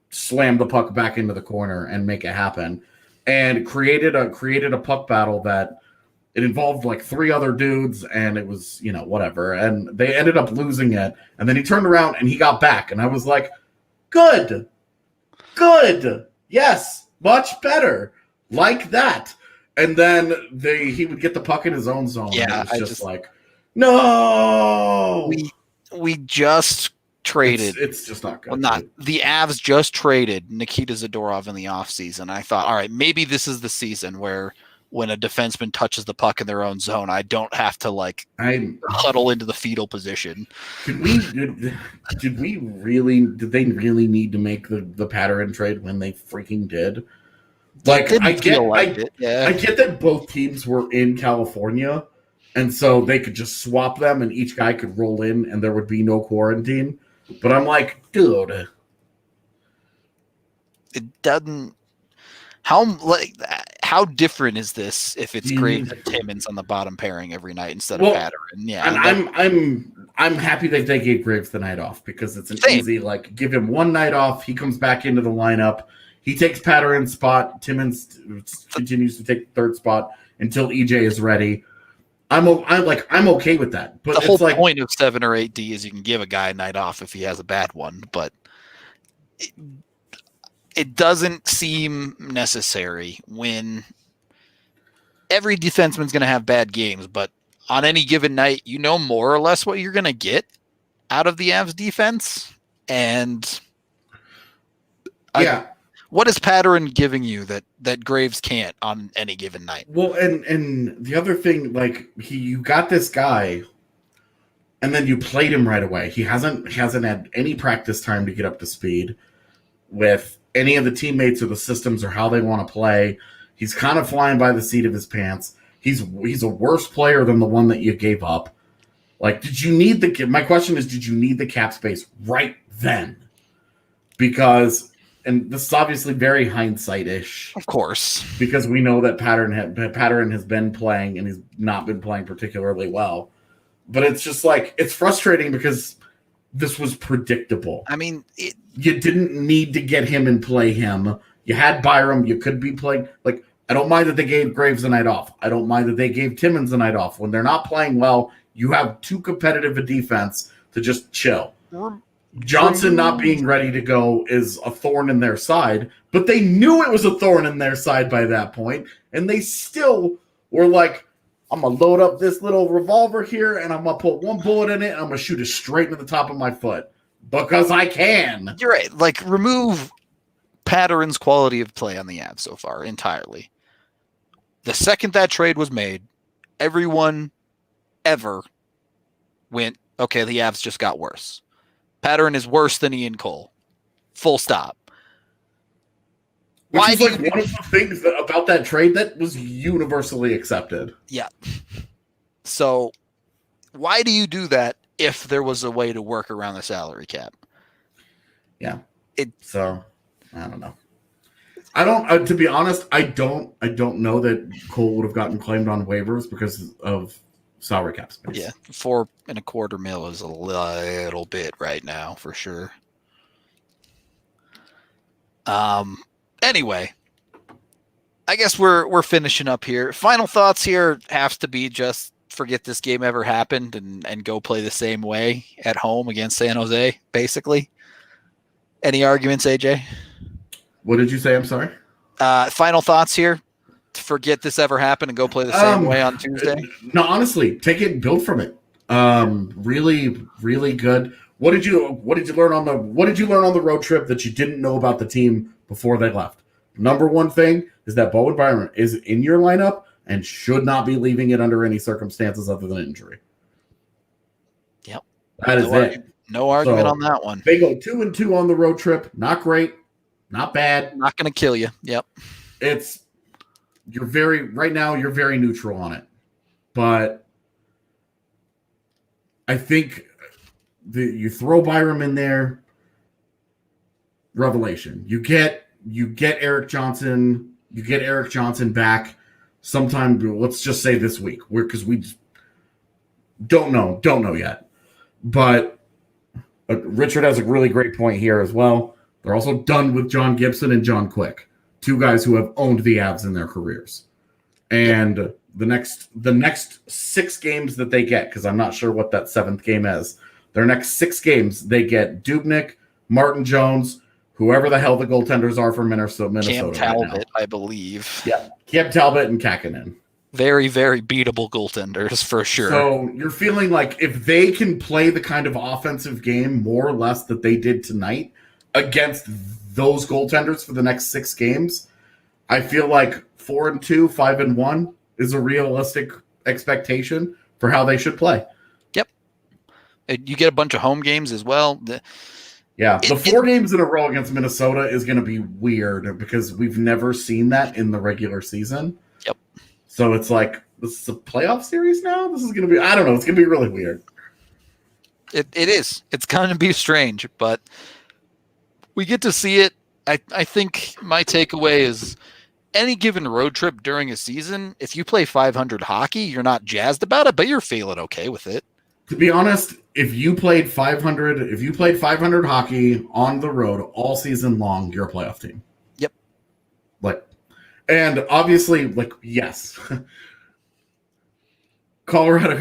slam the puck back into the corner and make it happen. And created a puck battle that it involved like three other dudes, and it was, whatever. And they ended up losing it. And then he turned around and he got back. And I was like, good. Yes, much better. Like that. And then he would get the puck in his own zone. Yeah, and it was just like, no. We just traded. It's just not good. Well, the Avs just traded Nikita Zadorov in the offseason. I thought, all right, maybe this is the season where when a defenseman touches the puck in their own zone, I don't have to huddle into the fetal position. Did they really need to make the Patterson trade when they freaking did? I get that both teams were in California, and so they could just swap them and each guy could roll in and there would be no quarantine. But I'm like, dude. It doesn't. How different is this if it's Graves and Timmins on the bottom pairing every night instead of Patterson? Yeah, and I'm happy that they gave Graves the night off because it's an easy give him one night off. He comes back into the lineup. He takes Patterson's spot. Timmins continues to take the third spot until EJ is ready. I'm okay with that. But the whole point of 7 or 8D is you can give a guy a night off if he has a bad one, but it doesn't seem necessary when every defenseman's going to have bad games, but on any given night, more or less what you're going to get out of the Avs defense. And what is Patterson giving you that Graves can't on any given night? Well, and the other thing, you got this guy, and then you played him right away. He hasn't had any practice time to get up to speed with any of the teammates or the systems or how they want to play. He's kind of flying by the seat of his pants. He's a worse player than the one that you gave up. My question is, did you need the cap space right then? Because. And this is obviously very hindsight-ish. Of course. Because we know that Patterson has been playing, and he's not been playing particularly well. But it's just it's frustrating because this was predictable. I mean, you didn't need to get him and play him. You had Byram. You could be playing. I don't mind that they gave Graves a night off. I don't mind that they gave Timmins a night off. When they're not playing well, you have too competitive a defense to just chill. Johnson not being ready to go is a thorn in their side, but they knew it was a thorn in their side by that point, and they still were like, I'm going to load up this little revolver here, and I'm going to put one bullet in it, and I'm going to shoot it straight into the top of my foot. Because I can. You're right. Like, remove Patterson's quality of play on the Avs so far entirely. The second that trade was made, everyone ever went, okay, the Avs just got worse. Patterson is worse than Ian Cole. Full stop. Which is like one of the things about that trade that was universally accepted. Yeah. So why do you do that if there was a way to work around the salary cap? Yeah. So I don't know. I don't. To be honest, I don't know that Cole would have gotten claimed on waivers because of salary cap space. Yeah, $4.25 million is a little bit right now for sure. Anyway, I guess we're finishing up here. Final thoughts here has to be just forget this game ever happened and go play the same way at home against San Jose, basically. Any arguments, AJ? What did you say? I'm sorry. Final thoughts here. Forget this ever happened and go play the same way on Tuesday. No, honestly, take it and build from it. Really, really good. What did you learn on the road trip that you didn't know about the team before they left? Number one thing is that Bowen Byram is in your lineup and should not be leaving it under any circumstances other than injury. Yep. That is it. No argument on that one. They go 2-2 on the road trip. Not great. Not bad. Not going to kill you. Yep. You're very neutral on it. But I think you throw Byram in there, revelation. You get Eric Johnson. You get Eric Johnson back sometime. Let's just say this week, because we just don't know yet. But Richard has a really great point here as well. They're also done with John Gibson and John Quick, two guys who have owned the Avs in their careers. And the next 6 games that they get, because I'm not sure what that 7th game is. Their next 6 games, they get Dubnyk, Martin Jones, whoever the hell the goaltenders are for Minnesota. Cam Talbot, right, I believe. Yeah, Cam Talbot and Kakkonen. Very, very beatable goaltenders for sure. So you're feeling like if they can play the kind of offensive game more or less that they did tonight against those goaltenders for the next 6 games, I feel like 4-2, 5-1 is a realistic expectation for how they should play. Yep. You get a bunch of home games as well. The 4 games in a row against Minnesota is going to be weird because we've never seen that in the regular season. Yep. So it's like, this is a playoff series now? This is going to be, I don't know, it's going to be really weird. It is. It's going to be strange, but we get to see it. I think my takeaway is any given road trip during a season, if you play 500 hockey, you're not jazzed about it, but you're feeling okay with it. To be honest, if you played 500 hockey on the road all season long, you're a playoff team. Yep. And obviously, yes. Colorado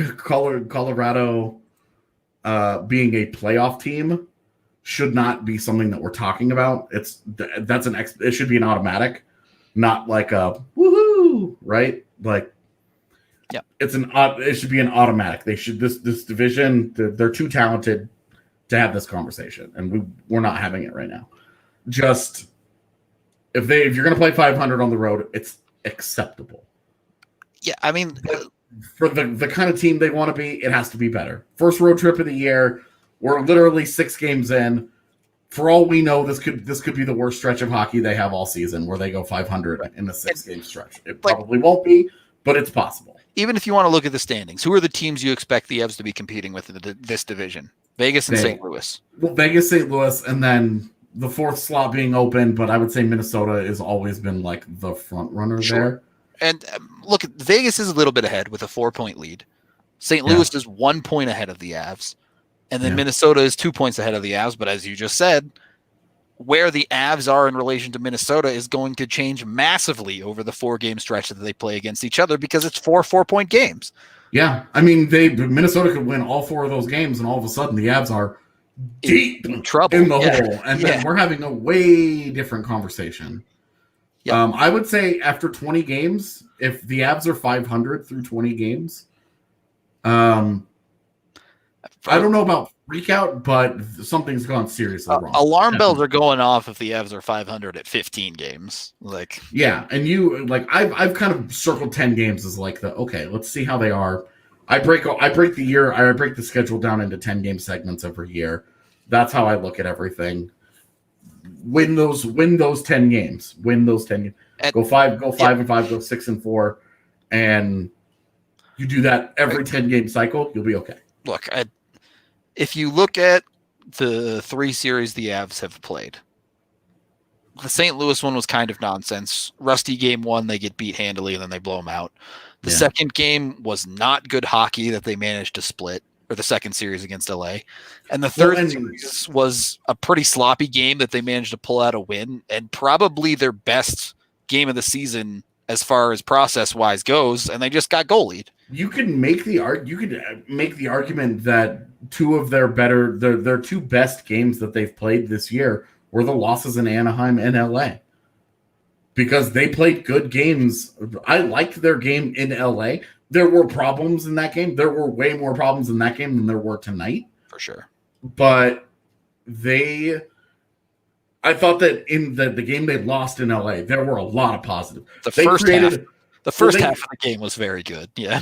being a playoff team should not be something that we're talking about. It should be an automatic, not like a woohoo, right? Yeah, it should be an automatic. They should this division. They're too talented to have this conversation, and we're not having it right now. Just if you're going to play 500 on the road, it's acceptable. Yeah, I mean, for the kind of team they want to be, it has to be better. First road trip of the year. We're literally 6 games in. For all we know, this could be the worst stretch of hockey they have all season, where they go 500 in a 6-game stretch. It probably won't be, but it's possible. Even if you want to look at the standings, who are the teams you expect the Avs to be competing with in this division? Vegas and St. Louis. Well, Vegas, St. Louis, and then the 4th slot being open, but I would say Minnesota has always been like the front runner there. And look, Vegas is a little bit ahead with a 4-point lead. St. Louis is 1 point ahead of the Avs. And then Minnesota is 2 points ahead of the Avs. But as you just said, where the Avs are in relation to Minnesota is going to change massively over the 4-game stretch that they play against each other because it's 4-point games. Yeah. I mean, Minnesota could win all 4 of those games, and all of a sudden the Avs are deep in trouble in the hole. And then we're having a way different conversation. Yeah. I would say after 20 games, if the Avs are 500 through 20 games, I don't know about freak out, but something's gone seriously wrong. Alarm bells are going off if the Avs are 500 at 15 games. Like, yeah, and you like I've kind of circled 10 games as like okay, let's see how they are. I break the schedule down into 10 game segments every year. That's how I look at everything. Win those 10 games. Win those 10 games. Go 5 and 5, go 6 and 4, and you do that every 10 game cycle, you'll be okay. Look, if you look at the 3 series the Avs have played, the St. Louis one was kind of nonsense. Rusty game 1, they get beat handily, and then they blow them out. The second game was not good hockey that they managed to split, or the second series against LA. And the third series was a pretty sloppy game that they managed to pull out a win, and probably their best game of the season as far as process-wise goes, and they just got goalied. You could make the argument that two of their 2 best games that they've played this year were the losses in Anaheim and LA. Because they played good games. I liked their game in LA. There were problems in that game. There were way more problems in that game than there were tonight. For sure. But I thought that in the game they lost in LA, there were a lot of positives. The first half of the game was very good. Yeah.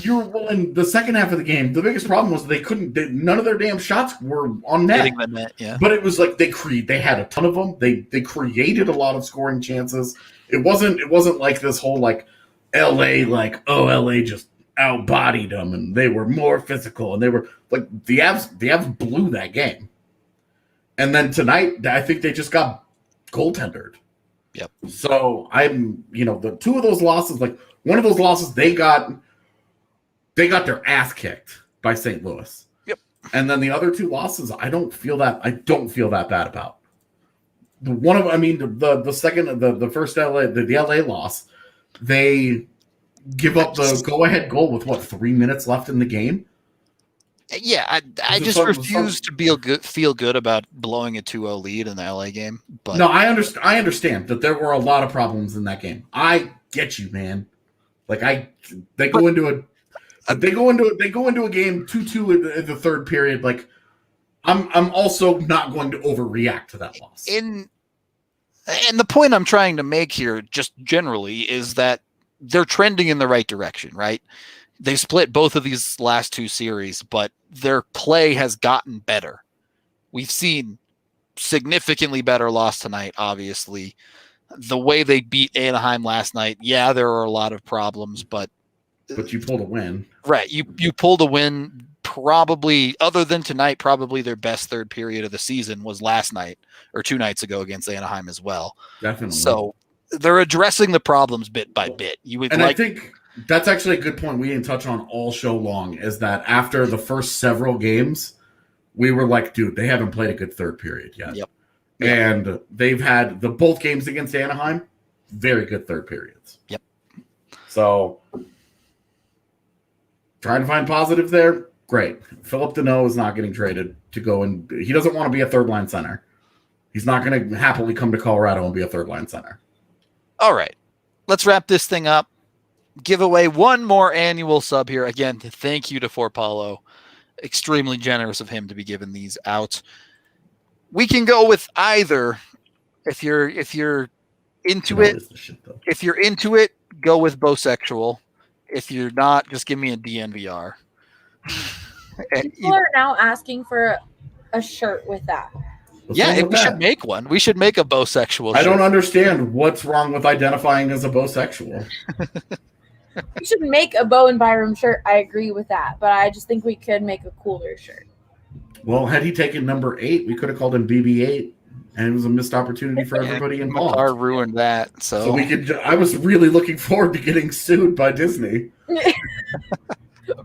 In the second half of the game, the biggest problem was none of their damn shots were on net. Hitting the net, yeah. But it was like they had a ton of them. They created a lot of scoring chances. It wasn't like this whole like LA LA just outbodied them and they were more physical and they were like the Avs blew that game. And then tonight, I think they just got goaltendered. Yep. So the 2 of those losses, like one of those losses, they got their ass kicked by St. Louis. Yep. And then the other 2 losses, I don't feel that bad about. The first LA, the LA loss, they give up the go-ahead goal with 3 minutes left in the game. Yeah, I just refuse to feel good about blowing a 2-0 lead in the LA game. But no, I understand that there were a lot of problems in that game. I get you, man. Like they go into a game 2-2 in the third period. Like I'm also not going to overreact to that loss. And the point I'm trying to make here, just generally, is that they're trending in the right direction, right? They've split both of these last 2 series, but their play has gotten better. We've seen significantly better loss tonight, obviously. The way they beat Anaheim last night, yeah, there are a lot of problems, but you pulled a win. Right. You pulled a win. Probably, other than tonight, probably their best third period of the season was last night or 2 nights ago against Anaheim as well. Definitely. So they're addressing the problems bit by bit. I think that's actually a good point we didn't touch on all show long, is that after the first several games, we were like, dude, they haven't played a good third period yet. Yep. And they've had both games against Anaheim, very good third periods. Yep. So trying to find positive there. Great. Philip Deneau is not getting traded to go and he doesn't want to be a third line center. He's not going to happily come to Colorado and be a third line center. All right. Let's wrap this thing up. Give away one more annual sub here. Again, thank you to For Paulo. Extremely generous of him to be giving these out. We can go with either. If you're into it, go with Bosexual. If you're not, just give me a DNVR. People are now asking for a shirt with that. We should make one. We should make a Bosexual shirt. I don't understand what's wrong with identifying as a Bosexual. We should make a Bo and Byram shirt. I agree with that, but I just think we could make a cooler shirt. Well, had he taken number 8, we could have called him BB8, and it was a missed opportunity for everybody involved. Makar ruined that. So we could. I was really looking forward to getting sued by Disney.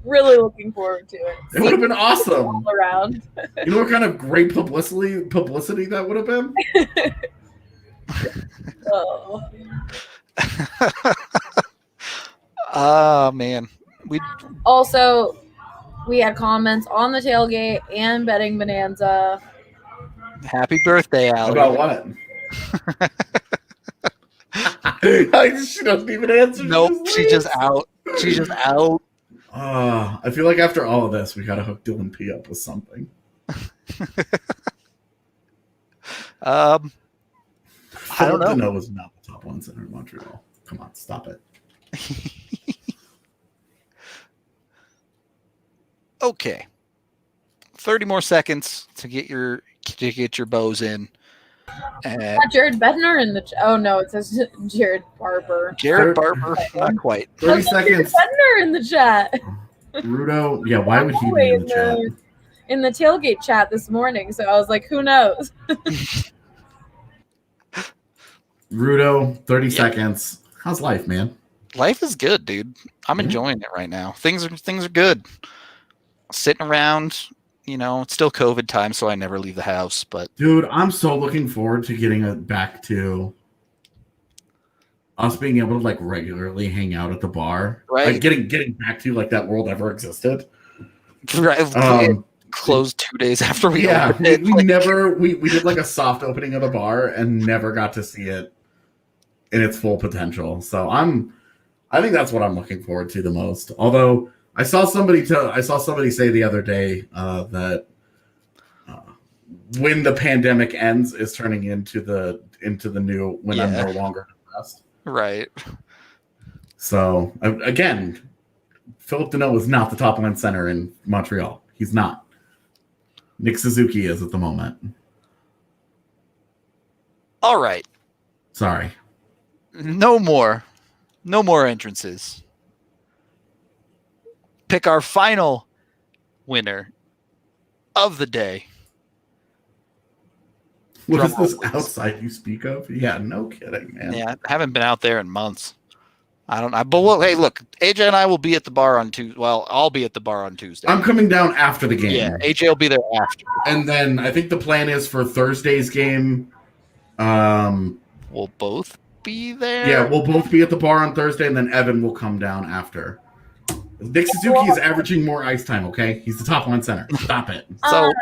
Really looking forward to it. It would have been awesome. All around. You know what kind of great publicity that would have been? Oh. Oh man. We had comments on the tailgate and betting bonanza. Happy birthday, Allie. About what? She doesn't even answer. Nope, she's just out. She's just out. I feel like after all of this, we gotta hook Dylan P up with something. I don't know. Deneau was not the top one center in Montreal. Come on, stop it. Okay. 30 more seconds to get your bows in. Not Jared Bednar in the oh no, it says Jared Barber. Jared Barber, not quite. 30 seconds. Bednar in the chat. Rudo, yeah, why would he be in the chat? In the tailgate chat this morning, so I was like, who knows? Rudo, 30 seconds. How's life, man? Life is good, dude. I'm enjoying it right now. Things are good. Sitting around, it's still COVID time, so I never leave the house. But dude, I'm so looking forward to getting back to us being able to like regularly hang out at the bar. Right. Like getting back to like that world ever existed. Right. Closed 2 days after we opened it. We did like a soft opening of the bar and never got to see it in its full potential. So I think that's what I'm looking forward to the most. Although I saw somebody say the other day that when the pandemic ends is turning into the new when I'm no longer depressed. Right. So again, Philip Deneau is not the top line center in Montreal. He's not. Nick Suzuki is at the moment. All right. Sorry. No more entrances. Pick our final winner of the day. What is this outside you speak of? Yeah, no kidding, man. Yeah, I haven't been out there in months. But hey, look, AJ and I will be at the bar on Tuesday. Well, I'll be at the bar on Tuesday. I'm coming down after the game. Yeah, AJ will be there after. And then I think the plan is for Thursday's game. We'll both be there. Yeah, we'll both be at the bar on Thursday, and then Evan will come down after. Nick Suzuki is averaging more ice time, okay? He's the top line center. Stop it. So,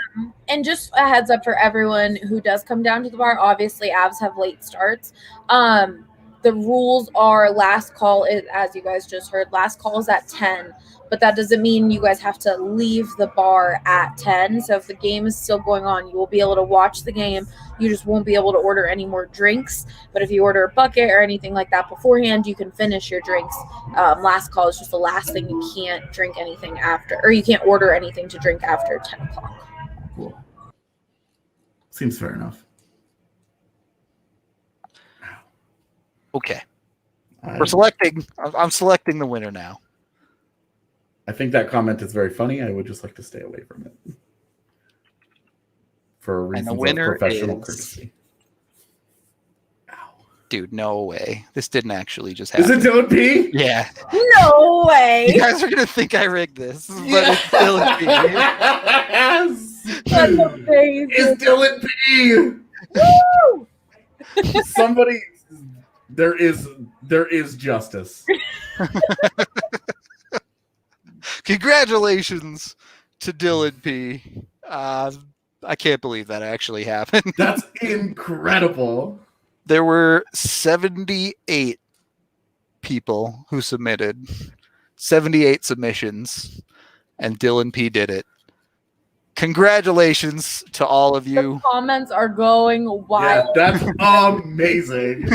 and just a heads up for everyone who does come down to the bar, obviously Avs have late starts. The rules are last call is, as you guys just heard, last call is at 10, but that doesn't mean you guys have to leave the bar at 10. So if the game is still going on, you will be able to watch the game. You just won't be able to order any more drinks. But if you order a bucket or anything like that beforehand, you can finish your drinks. Last call is just the last thing. You can't drink anything after, or you can't order anything to drink after 10 o'clock. Cool. Seems fair enough. okay. I'm selecting the winner now. I think that comment is very funny. I would just like to stay away from it. For reasons of professional courtesy. Ow. Dude, no way. This didn't actually just happen. Is it Dylan P? Yeah. No way. You guys are going to think I rigged this. But it's Dylan P. Yes. That's amazing. It's Dylan P. Woo! Somebody... There is justice. Congratulations to Dylan P. I can't believe that actually happened. That's incredible. There were 78 people who submitted, 78 submissions, and Dylan P did it. Congratulations to all of you. The comments are going wild. Yeah, that's amazing.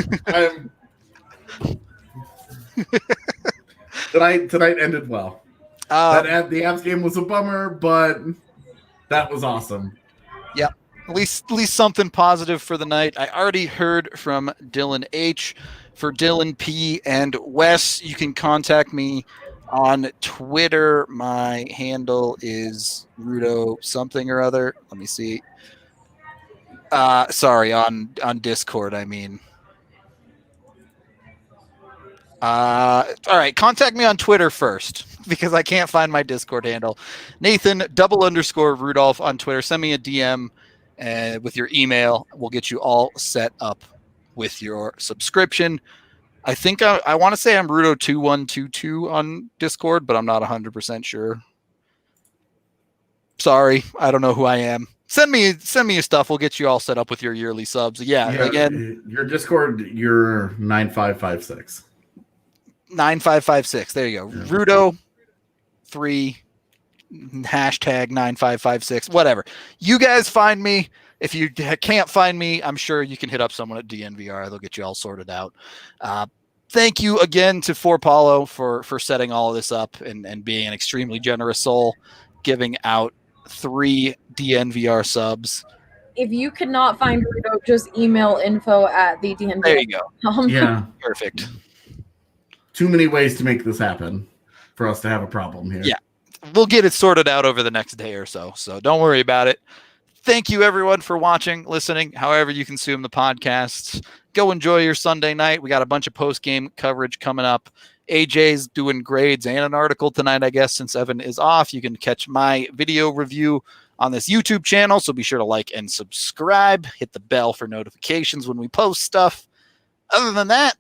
Tonight ended well. The Avs game was a bummer, but that was awesome. Yep. At least something positive for the night. I already heard from Dylan H. For Dylan P. and Wes, you can contact me on Twitter. My handle is Rudo something or other. Let me see. Sorry, on Discord, I mean. All right, contact me on Twitter first because I can't find my Discord handle. Nathan _Rudolph on Twitter. Send me a DM with your email. We'll get you all set up with your subscription. I think I want to say I'm Rudo2122 on Discord, but I'm not 100% sure. Sorry, I don't know who I am. Send me your stuff. We'll get you all set up with your yearly subs. Yeah, again, your Discord, your 9556. 9556. There you go. Yeah. Rudo 3 #9556. Whatever. You guys find me. If you can't find me, I'm sure you can hit up someone at DNVR. They'll get you all sorted out. Thank you again to For Paulo for setting all of this up and being an extremely generous soul, giving out 3 DNVR subs. If you could not find Rudo, just email info at the DNVR. There you go. Yeah. Perfect. Too many ways to make this happen for us to have a problem here. Yeah. We'll get it sorted out over the next day or so. So don't worry about it. Thank you, everyone, for watching, listening, however you consume the podcasts. Go enjoy your Sunday night. We got a bunch of post-game coverage coming up. AJ's doing grades and an article tonight, I guess, since Evan is off. You can catch my video review on this YouTube channel, so be sure to like and subscribe. Hit the bell for notifications when we post stuff. Other than that,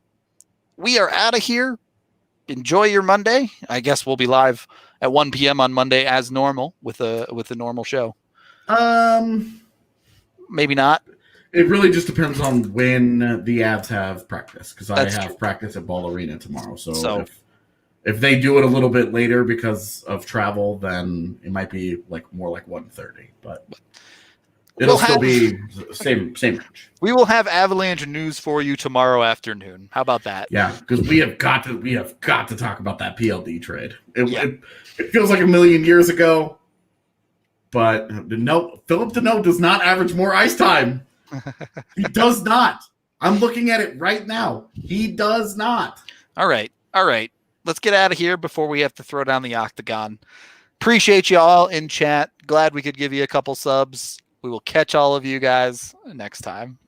we are out of here. Enjoy your Monday. I guess we'll be live at 1 p.m. on Monday as normal with a normal show. Maybe not. It really just depends on when the Avs have practice, because I have practice at Ball Arena tomorrow. So if they do it a little bit later because of travel, then it might be more like 1:30. But it'll still be same range. We will have Avalanche news for you tomorrow afternoon. How about that? Yeah, because we have got to talk about that PLD trade. It feels like a million years ago, but Philip Deneau does not average more ice time. He does not. I'm looking at it right now. He does not. All right. Let's get out of here before we have to throw down the octagon. Appreciate you all in chat. Glad we could give you a couple subs. We will catch all of you guys next time.